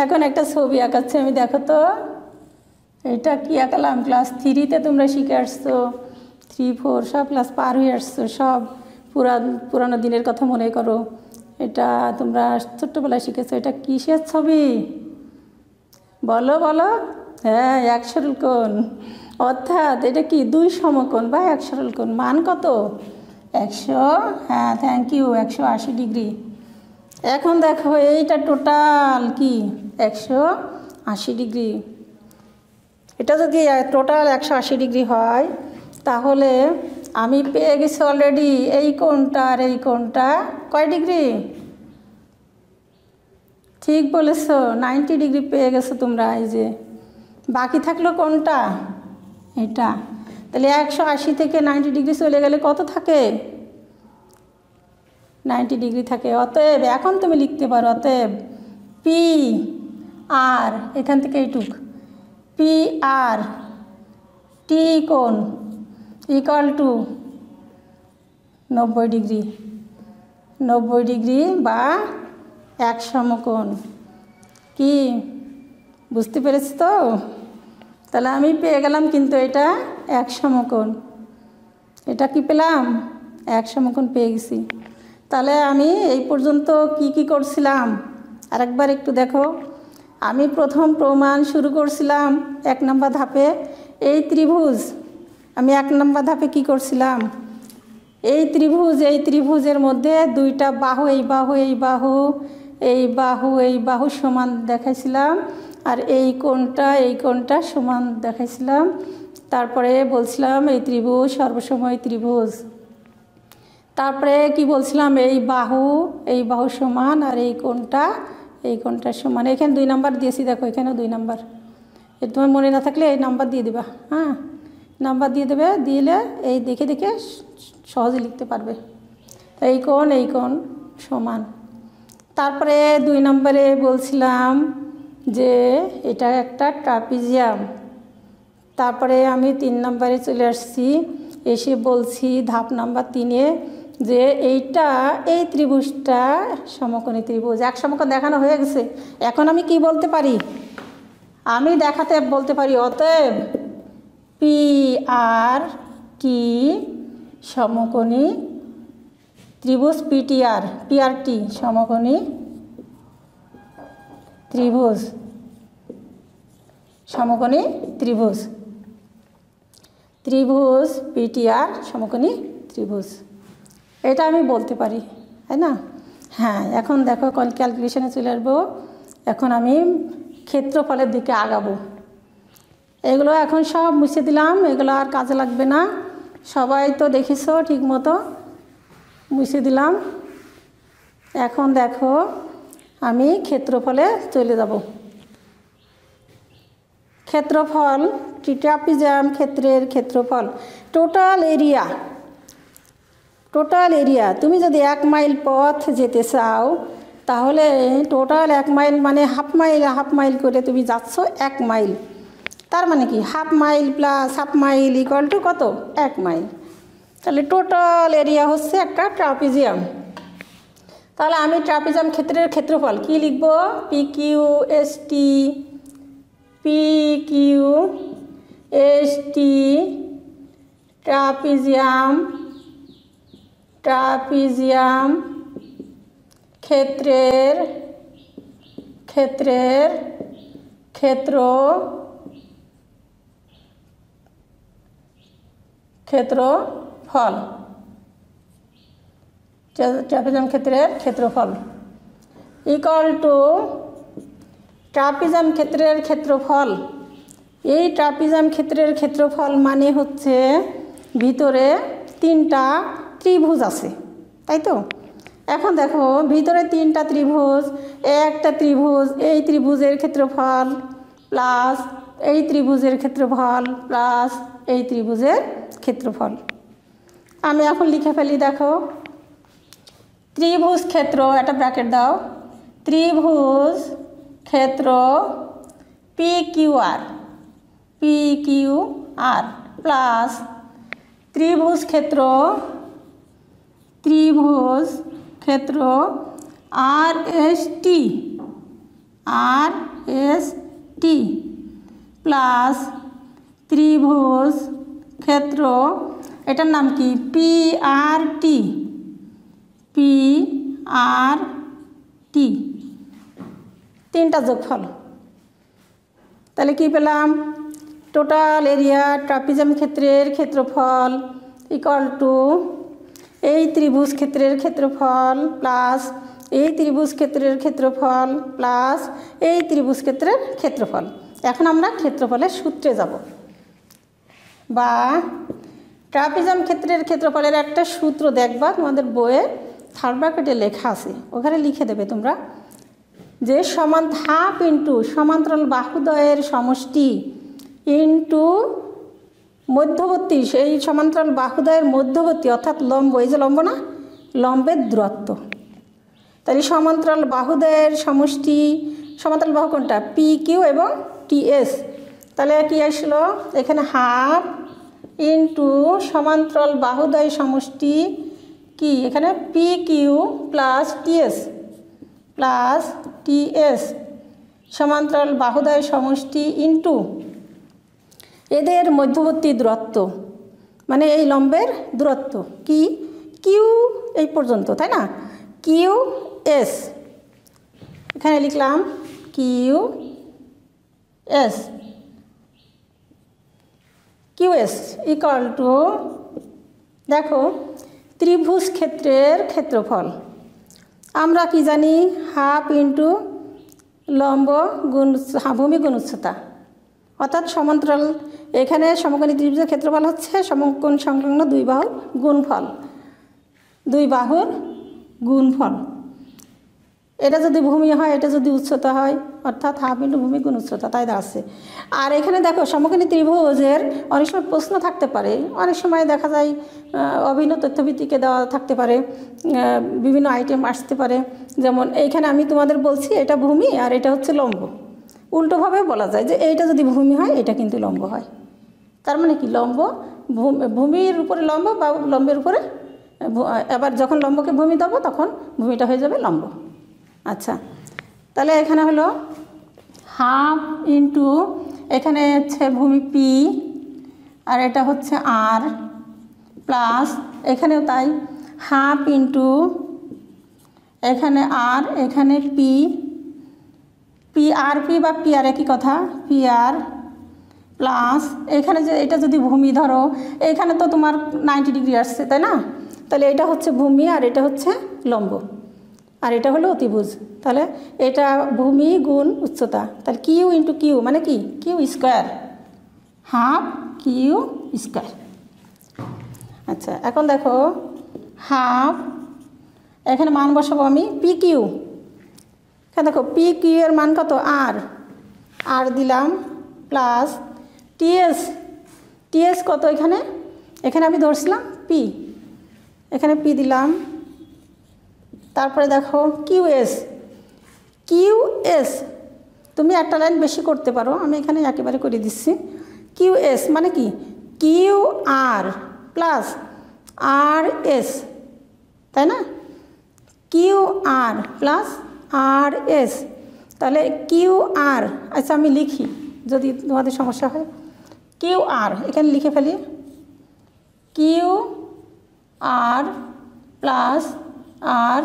এখন একটা ছবি আঁকাচ্ছি আমি, দেখো তো এটা কি আঁকালাম? ক্লাস 3-তে তোমরা শিখে আসছো, 3, 4 সব ক্লাস পার হয়ে আসছো, সব পুরানো দিনের কথা মনে করো। এটা তোমরা ছোট্টবেলায় শিখেছো। এটা কিসের ছবি বলো বলো? হ্যাঁ, এক সরল কোণ। অর্থাৎ এটা কি? 2 সমকোণ বা এক সরল কোণ। মান কত? 100, হ্যাঁ থ্যাংক ইউ, 180 ডিগ্রি। এখন দেখো এইটা টোটাল কি? 180 ডিগ্রি। এটা যদি টোটাল 180 ডিগ্রি হয়, তাহলে আমি পেয়ে গেছি অলরেডি এই কোণটা আর এই কোণটা কয় ডিগ্রি? ঠিক বলেছো, 90 ডিগ্রি পেয়ে গেছো তোমরা। এই যে বাকি থাকলো কোনটা? এটা। তাহলে 180 থেকে 90 ডিগ্রি চলে গেলে কত থাকে? 90 ডিগ্রি থাকে। অতএব এখন তুমি লিখতে পারো, অতএব পি আর, এখান থেকে এইটুক, পি আর টি কোণ ইকুয়াল টু 90 ডিগ্রি, 90 ডিগ্রি বা 1 সমকোণ। কি বুঝতে পেরেছি তো? তাহলে আমি পেয়ে গেলাম কিন্তু এটা 1 সমকোণ। এটা কি পেলাম? 1 সমকোণ পেয়ে গেছি। তাহলে আমি এই পর্যন্ত কি করছিলাম আরেকবার একটু দেখো। আমি প্রথম প্রমাণ শুরু করছিলাম 1 নম্বর ধাপে। এই ত্রিভুজ, আমি 1 নম্বর ধাপে কি করছিলাম? এই ত্রিভুজের মধ্যে দুইটা বাহু, এই বাহু এই বাহু, এই বাহু এই বাহু সমান দেখাইছিলাম, আর এই কোণটা সমান দেখাইছিলাম। তারপরে বলছিলাম এই ত্রিভুজ সর্বসময় ত্রিভুজ। তারপরে কি বলছিলাম? এই বাহু সমান, আর এই কোণটা সমান। এখানে 2 নাম্বার দিয়েছি, দেখো এখানেও 2 নাম্বার। তোমার মনে না থাকলে এই নাম্বার দিয়ে দেবা। হ্যাঁ, নাম্বার দিয়ে দেবে, দিলে এই দেখে দেখে সহজে লিখতে পারবে। এই কোণ সমান। তারপরে 2 নম্বরে বলছিলাম যে এটা একটা ট্রাপিজিয়াম। তারপরে আমি 3 নম্বরে চলে আসছি, এসে বলছি ধাপ নাম্বার 3-এ যে এই ত্রিভুজটা সমকোণী ত্রিভুজ। 1 সমকোণ দেখানো হয়ে গেছে। এখন আমি কি বলতে পারি? আমি বলতে পারি অতএব পি আর টি সমকোণী ত্রিভুজ, পিআরটি সমকোণী ত্রিভুজ, সমকোণী ত্রিভুজ, পিটিআর সমকোণী ত্রিভুজ। এটা আমি বলতে পারি, তাই না? হ্যাঁ, এখন দেখো ক্যালকুলেশনে চলে আসবো। এখন আমি ক্ষেত্রফলের দিকে আগাবো। এগুলো এখন সব মুছে দিলাম, এগুলো আর কাজে লাগবে না। সবাই তো দেখেছো ঠিক মতো, মুছে দিলাম। এখন দেখো আমি ক্ষেত্রফলে চলে যাব। ক্ষেত্রফল, ট্রাপিজিয়াম ক্ষেত্রের ক্ষেত্রফল, টোটাল এরিয়া। তুমি যদি 1 মাইল পথ যেতে চাও, তাহলে টোটাল 1 মাইল মানে হাফ মাইল করে তুমি যাচ্ছ 1 মাইল। তার মানে কি half mile plus half mile equal to কত? 1 মাইল। তাহলে টোটাল এরিয়া হচ্ছে একটা ট্রাপিজিয়াম। তাহলে আমি ট্রাপিজিয়াম ক্ষেত্রের ক্ষেত্রফল কি লিখব? PQST ট্রাপিজিয়াম ক্ষেত্রের ক্ষেত্রফল, ট্রাপিজিয়াম ক্ষেত্রের ক্ষেত্রফল ইকুয়াল টু ট্রাপিজিয়াম ক্ষেত্রের ক্ষেত্রফল। এই ট্রাপিজিয়াম ক্ষেত্রের ক্ষেত্রফল মানে হচ্ছে ভিতরে 3টা ত্রিভুজ আছে, তাই তো? এখন দেখো ভিতরে 3টা ত্রিভুজ, একটা ত্রিভুজ, এই ত্রিভুজের ক্ষেত্রফল প্লাস এই ত্রিভুজের ক্ষেত্রফল প্লাস এই ত্রিভুজের ক্ষেত্রফল। আমি এখন লিখে ফেলি, দেখো ত্রিভুজ ক্ষেত্র, একটা ব্র্যাকেট দাও, ত্রিভুজ ক্ষেত্র PQR প্লাস ত্রিভুজ ক্ষেত্র RST প্লাস ত্রিভুজ ক্ষেত্র, এটার নাম কি? PRT। তিনটা যোগফল। তাহলে কি পেলাম? টোটাল এরিয়া ট্রাপিজিয়াম ক্ষেত্রের ক্ষেত্রফল ইকুয়াল টু এই ত্রিভুজ ক্ষেত্রের ক্ষেত্রফল প্লাস এই ত্রিভুজ ক্ষেত্রের ক্ষেত্রফল প্লাস এই ত্রিভুজ ক্ষেত্রের ক্ষেত্রফল। এখন আমরা ক্ষেত্রফলের সূত্রে যাব, বা ট্রাপিজিয়াম ক্ষেত্রের ক্ষেত্রফলের একটা সূত্র দেখবা তোমাদের বইয়ে 3rd ব্র্যাকেটে লেখা আছে, ওখানে লিখে দেবে তোমরা, যে সমান ধাপ ইন্টু সমান্তরাল বাহুদ্বয়ের সমষ্টি ইন্টু মধ্যবর্তী সেই সমান্তরাল বাহুদ্বয়ের মধ্যবর্তী অর্থাৎ লম্ব, এই যে লম্ব না, লম্বের দূরত্ব। তাহলে সমান্তরাল বাহুদ্বয়ের সমষ্টি, সমান্তরাল বাহু কোনটা, পি কিউ এবং টিএস। তাহলে কি আসলো এখানে, হাফ ইন্টু সমান্তরাল বাহুদ্বয় সমষ্টি কি, এখানে পি কিউ প্লাস টিএস সমান্তরাল বাহুদ্বয় সমষ্টি ইন্টু এদের মধ্যবর্তী দূরত্ব, মানে এই লম্বের দূরত্ব কি, কিউ এই পর্যন্ত, তাই না, কিউ এস। এখানে লিখলাম কিউ এস ইকুয়াল টু, দেখো ত্রিভুজ ক্ষেত্রের ক্ষেত্রফল আমরা কি জানি, হাফ ইন্টু লম্ব গুণ ভূমি গুণ উচ্চতা, অর্থাৎ সমান্তরাল, এখানে সমকোণী ত্রিভুজের ক্ষেত্রফল হচ্ছে সমকোণ সংলগ্ন দুই বাহুর গুণফল। এটা যদি ভূমি হয়, এটা যদি উচ্চতা হয়, অর্থাৎ হাফ ইন্টু ভূমি গুণ উচ্চতা, তাই দাঁড়াচ্ছে। আর এখানে দেখো সমকোণী ত্রিভুজের অনেক সময় প্রশ্ন থাকতে পারে, অনেক সময় দেখা যায় অভিন্ন তথ্যভিত্তিকে দেওয়া থাকতে পারে, বিভিন্ন আইটেম আসতে পারে। যেমন এইখানে আমি তোমাদের বলছি এটা ভূমি আর এটা হচ্ছে লম্ব, উল্টোভাবে বলা যায় যে এইটা যদি ভূমি হয় এটা কিন্তু লম্ব হয়। তার মানে কি, লম্ব ভূমির উপরে লম্ব বা লম্বের উপরে, এবার যখন লম্বকে ভূমি দেবো তখন ভূমিটা হয়ে যাবে লম্ব। আচ্ছা, তাহলে এখানে হলো হাফ ইন্টু, এখানে হচ্ছে ভূমি পি আর এটা হচ্ছে আর, প্লাস এখানেও তাই হাফ ইন্টু এখানে আর, এখানে পি আর বা পি আর একই কথা, পি আর প্লাস এখানে যে এটা যদি ভূমি ধরো, এখানে তো তোমার 90 ডিগ্রি আসছে, তাই না, তাহলে এটা হচ্ছে ভূমি আর এটা হচ্ছে লম্ব আর এটা হলো অতিভুজ। তাহলে এটা ভূমি গুণ উচ্চতা, তাহলে কিউ ইন্টু কিউ মানে কি, Q square, half Q square. আচ্ছা, এখন দেখো হাফ, এখানে মান বসাবো আমি পি কিউ, এখানে দেখো পি কিউ এর মান কত, আর দিলাম, প্লাস টিএস কত, এখানে আমি ধরছিলাম পি, এখানে পি দিলাম, তারপরে দেখো কিউএস তুমি একটা লাইন বেশি করতে পারো, আমি এখানে একেবারে করে দিচ্ছি। কিউএস মানে কি, Q R plus R S, তাই না, Q R plus R S. তাহলে কিউ আর, আচ্ছা আমি লিখি যদি তোমাদের সমস্যা হয়, কিউ আর এখানে লিখে ফেলি, Q R plus R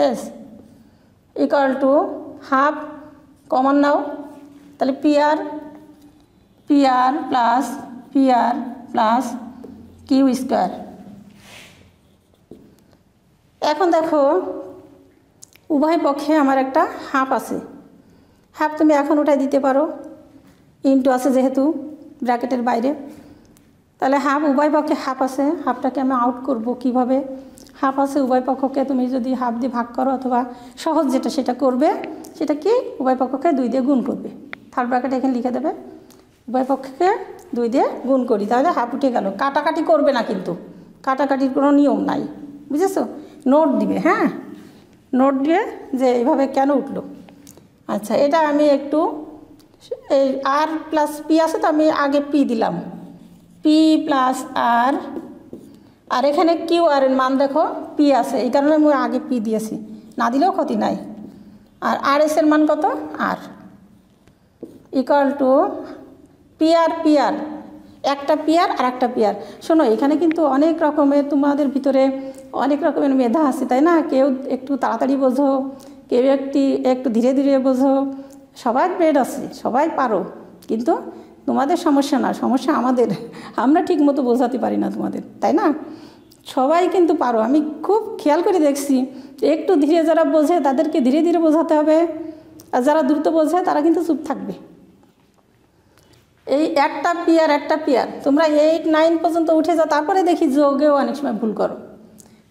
S equal to half common নাও, তাহলে P R plus Q square. এখন দেখো উভয় পক্ষে আমার একটা হাফ আছে, হাফ তুমি এখন উঠাই দিতে পারো, ইনটু আছে যেহেতু ব্র্যাকেটের বাইরে, তাহলে হাফ উভয় পক্ষে হাফ আছে, হাফটাকে আমি আউট করব কিভাবে, হাফ আছে উভয় পক্ষকে তুমি যদি হাফ দিয়ে ভাগ করো অথবা সহজ যেটা সেটা করবে, সেটা কি উভয় পক্ষকে 2 দিয়ে গুণ করবে, থার্ড ব্র্যাকেট এখানে লিখে দেবে, উভয় পক্ষকে 2 দিয়ে গুণ করি, তাহলে হাফ উঠে গেল। কাটাকাটি করবে না, কিন্তু কাটাকাটির কোনো নিয়ম নাই, বুঝেছো, নোট দিবে, হ্যাঁ নোট দিয়ে যে এইভাবে কেন উঠলো। আচ্ছা, এটা আমি একটু এই আর প্লাস পি আছে তো আমি আগে পি দিলাম, পি প্লাস আর এখানে কিউ আর এর মান দেখো পি আছে, এই কারণে আমি আগে পি দিয়েছি, না দিলেও ক্ষতি নাই। আর এস এর মান কত, আর ইকুয়াল টু পি আর একটা পি আর একটা পি আর। শোনো, এখানে কিন্তু অনেক রকমের, তোমাদের ভিতরে অনেক রকমের মেধা আছে, তাই না, কেউ একটু তাড়াতাড়ি বোঝো, কেউ একটু ধীরে ধীরে বোঝো, সবাই ব্রেড আছে, সবাই পারো, কিন্তু তোমাদের সমস্যা না, সমস্যা আমাদের, আমরা ঠিক মতো বোঝাতে পারি না তোমাদের, তাই না, সবাই কিন্তু পারো। আমি খুব খেয়াল করে দেখছি, একটু ধীরে যারা বোঝে তাদেরকে ধীরে ধীরে বোঝাতে হবে, আর যারা দ্রুত বোঝে তারা কিন্তু চুপ থাকবে। এই একটা পি আর তোমরা 8, 9 পর্যন্ত উঠে যাও, তারপরে দেখি যোগেও অনেক সময় ভুল করো।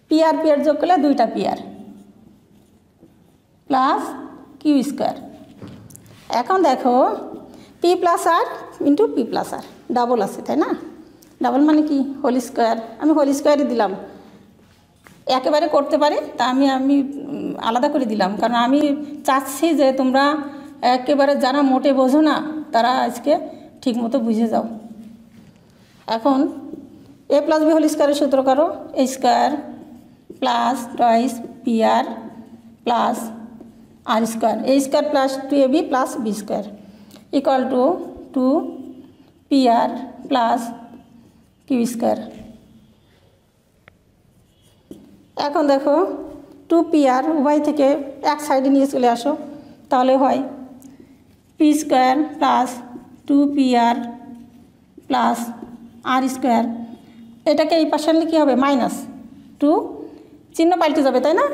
পি আর যোগ করলে 2টা P R plus Q square. এখন দেখো পি প্লাস আর ইন্টু পি প্লাস আর ডাবল আছে, তাই না, ডাবল মানে কি হোল স্কোয়ার, আমি হোল স্কোয়ারই দিলাম। একেবারে করতে পারি তা আমি আলাদা করে দিলাম, কারণ আমি চাচ্ছি যে তোমরা একেবারে যারা মোটে বোঝো না তারা আজকে ঠিক মতো বুঝে যাও। এখন a প্লাস বি হোল স্কোয়ারের সূত্র করো, A square plus twice P R plus R square, A square plus 2ab plus B square equal to 2pr plus Q square. এখন দেখো 2pr উভয় থেকে এক সাইডে নিয়ে চলে আসো, তাহলে হয় P square plus 2pr plus R square. এটাকে এই পাশে আনলে কী হবে, মাইনাস 2 চিহ্ন পাল্টে যাবে, তাই না?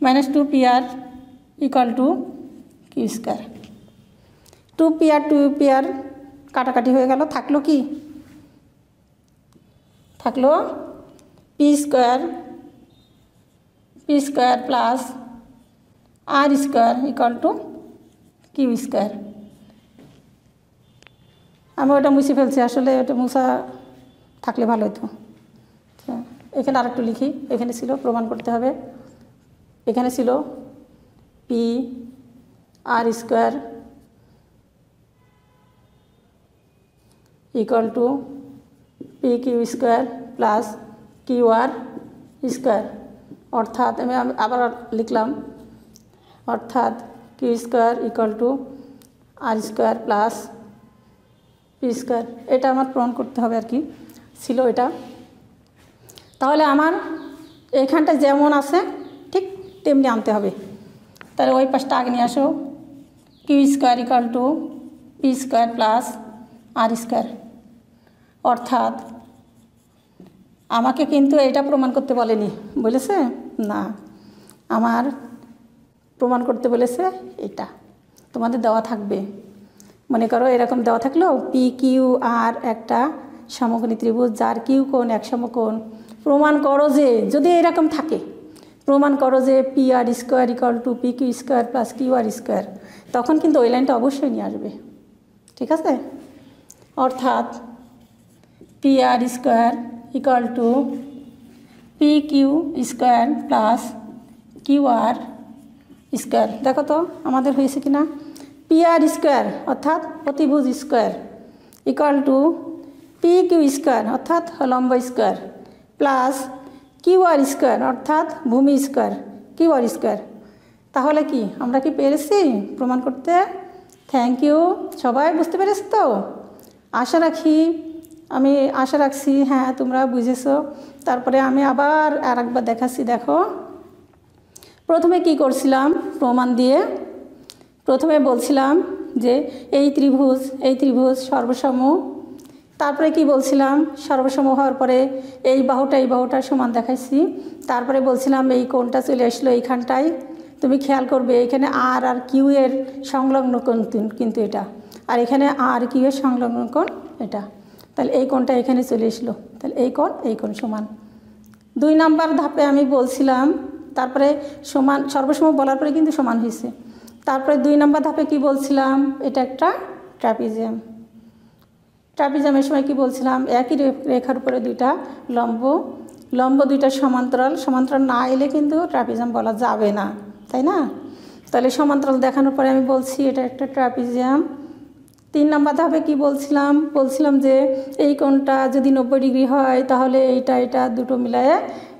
Minus 2pr equal to Q square. 2pr কাটাকাটি হয়ে গেল, থাকলো কি, থাকলো P square plus R square equal to Q square. আমি ওটা মুছে ফেলছি, আসলে ওটা মুছা থাকলে ভালো হতো। এখানে আরেকটু লিখি, এখানে ছিল প্রমাণ করতে হবে, এখানে ছিল P R square equal to P Q square plus Q R square, অর্থাৎ আমি আবার লিখলাম, অর্থাৎ Q square equal to R square plus P square. এটা আমার প্রমাণ করতে হবে আর কি, ছিল এটা। তাহলে আমার এইখানটা যেমন আছে ঠিক তেমনি আনতে হবে। তাহলে ওই পাশটা আগে নিয়ে আসো, Q square equal to P square plus R square, অর্থাৎ আমাকে কিন্তু এটা প্রমাণ করতে বলেনি, বলেছে না, আমার প্রমাণ করতে বলেছে এটা। তোমাদের দেওয়া থাকবে, মনে করো এরকম দেওয়া থাকলো পি কিউ আর একটা সমকোণী ত্রিভুজ যার কিউ কোণ এক সমকোণ, প্রমাণ করো যে, যদি এরকম থাকে প্রমাণ করো যে P R square equal to P Q square plus Q R square, তখন কিন্তু ওই লাইনটা অবশ্যই নিয়ে আসবে, ঠিক আছে? অর্থাৎ P R square equal to P Q square plus Q R square. দেখো তো আমাদের হয়েছে কি না, পি আর স্কোয়ার অর্থাৎ প্রতিভুজ square equal to P Q square অর্থাৎ লম্ব square plus Q R square অর্থাৎ ভূমি স্কোয়ার কিউ আর স্কোয়ার। তাহলে কি আমরা কি পেরেছি প্রমাণ করতে? থ্যাংক ইউ, সবাই বুঝতে পেরেছ তো? আশা রাখছি হ্যাঁ তোমরা বুঝেছো। তারপরে আমি আবার আরেকবার দেখাচ্ছি, দেখো প্রথমে কি করছিলাম, প্রমাণ দিয়ে প্রথমে বলছিলাম যে এই ত্রিভুজ সর্বসম, তারপরে কি বলছিলাম, সর্বসম হওয়ার পরে এই বাহুটার সমান দেখাইছি, তারপরে বলছিলাম এই কোণটা চলে আসলো এইখানটায়। তুমি খেয়াল করবে এখানে আর কিউ এর সংলগ্ন কোণ কিন্তু এটা, আর এখানে আর কিউ এর সংলগ্ন কোণ এটা, তাহলে এই কোণটা এখানে চলে আসলো, তাহলে এই কোণ সমান। 2 নম্বর ধাপে আমি বলছিলাম, তারপরে সমান সর্বসম বলার পরে কিন্তু সমান হয়েছে। তারপরে 2 নম্বর ধাপে কি বলছিলাম, এটা একটা ট্রাপিজিয়ামের সময় কি বলছিলাম, একই রেখার উপরে 2টা লম্ব 2টা সমান্তরাল না এলে কিন্তু ট্রাপিজিয়াম বলা যাবে না, তাই না? তাহলে সমান্তরাল দেখানোর পরে আমি বলছি এটা একটা ট্রাপিজিয়াম। 3 নম্বর ধাপে কি বলছিলাম যে এই কোণটা যদি 90 ডিগ্রি হয় তাহলে এটা দুটো মিলায়ে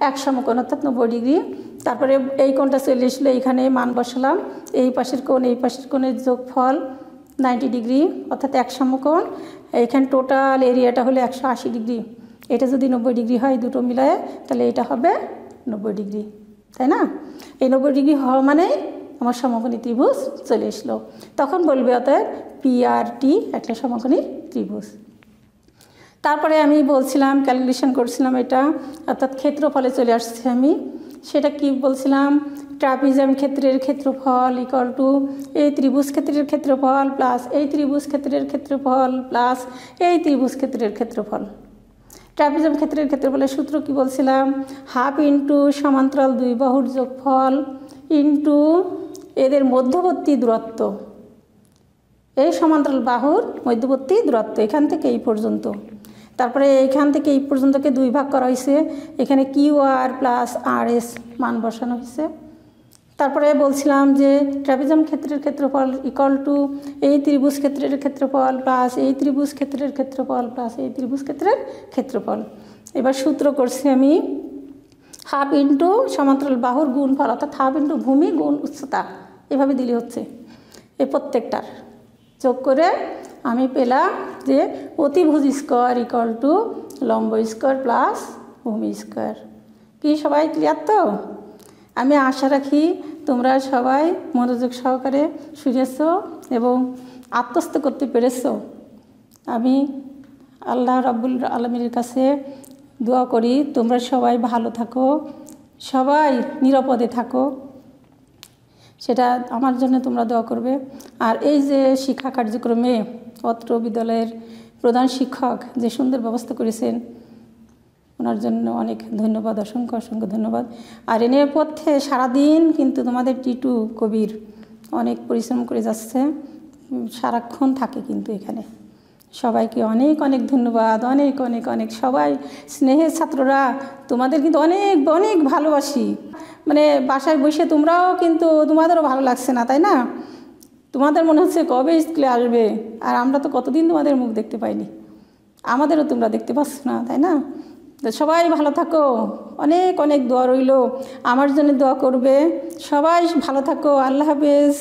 এক সমকোণ অর্থাৎ 90 ডিগ্রি। তারপরে এই কোণটা চলে আসলো, এইখানে মান বসালাম, এই পাশের কোণের যোগফল 90 ডিগ্রি অর্থাৎ এক সমকোণ। এইখানে টোটাল এরিয়াটা হলো 180 ডিগ্রি, এটা যদি 90 ডিগ্রি হয় দুটো মিলায়ে তাহলে এটা হবে 90 ডিগ্রি, তাই না? এই 90 ডিগ্রি হওয়া মানে আমার সমকোণী ত্রিভুজ চলে আসলো। তখন বলবে অতএব পিআরটি একটা সমকোণী ত্রিভুজ। তারপরে আমি বলছিলাম, ক্যালকুলেশন করছিলাম এটা, অর্থাৎ ক্ষেত্রফলে চলে আসছে আমি। সেটা কি বলছিলাম, ট্রাপিজিয়াম ক্ষেত্রের ক্ষেত্রফল ইকুয়াল টু এই ত্রিভুজ ক্ষেত্রের ক্ষেত্রফল প্লাস এই ত্রিভুজ ক্ষেত্রের ক্ষেত্রফল প্লাস এই ত্রিভুজ ক্ষেত্রের ক্ষেত্রফল। ট্রাপিজিয়াম ক্ষেত্রের ক্ষেত্রফলের সূত্র কি বলছিলাম, হাফ ইন্টু সমান্তরাল 2 বাহুর যোগফল ইন্টু এদের মধ্যবর্তী দূরত্ব, এই সমান্তরাল বাহুর মধ্যবর্তী দূরত্ব এখান থেকে এই পর্যন্ত। তারপরে এইখান থেকে এই পর্যন্তকে 2 ভাগ করা হয়েছে, এখানে QR প্লাস RS মান বসানো হয়েছে। তারপরে বলছিলাম যে ট্রাপিজম ক্ষেত্রের ক্ষেত্রফল ইকুয়াল টু এই ত্রিভুজ ক্ষেত্রের ক্ষেত্রফল প্লাস এই ত্রিভুজ ক্ষেত্রের ক্ষেত্রফল প্লাস এই ত্রিভুজ ক্ষেত্রের ক্ষেত্রফল। এবার সূত্র করছি আমি হাফ ইন্টু সমান্তরাল বাহুর গুণফল, অর্থাৎ হাফ ইন্টু ভূমি গুণ উচ্চতা, এভাবে দিলে হচ্ছে। এই প্রত্যেকটার যোগ করে আমি পেলাম যে অতিভুজ স্কোয়ার ইকুয়াল টু লম্ব স্কোয়ার প্লাস ভূমি স্কোয়ার। কি সবাই ক্লিয়ার তো? আমি আশা রাখি তোমরা সবাই মনোযোগ সহকারে শুনেছ এবং আত্মস্থ করতে পেরেছ। আমি আল্লাহ রাব্বুল আলামিনের কাছে দোয়া করি তোমরা সবাই ভালো থাকো, সবাই নিরাপদে থাকো, সেটা আমার জন্য তোমরা দোয়া করবে। আর এই যে শিক্ষা কার্যক্রমে অত্র বিদ্যালয়ের প্রধান শিক্ষক যে সুন্দর ব্যবস্থা করেছেন, ওনার জন্য অনেক ধন্যবাদ, অসংখ্য অসংখ্য ধন্যবাদ। আর এ নেপথ্যে সারাদিন কিন্তু তোমাদের টিটু কবির অনেক পরিশ্রম করে যাচ্ছে, সারাক্ষণ থাকে কিন্তু এখানে। সবাইকে অনেক অনেক ধন্যবাদ, অনেক অনেক অনেক। সবাই স্নেহের ছাত্ররা, তোমাদের কিন্তু অনেক অনেক ভালোবাসি। মানে বাসায় বসে তোমরাও কিন্তু তোমাদেরও ভালো লাগছে না, তাই না? তোমাদের মনে হচ্ছে কবে স্কুলে আসবে, আর আমরা তো কতদিন তোমাদের মুখ দেখতে পাইনি, আমাদেরও তোমরা দেখতে পাচ্ছ না, তাই না? তো সবাই ভালো থাকো, অনেক অনেক দোয়া রইল, আমার জন্য দোয়া করবে। সবাই ভালো থাকো, আল্লাহ হাফেজ।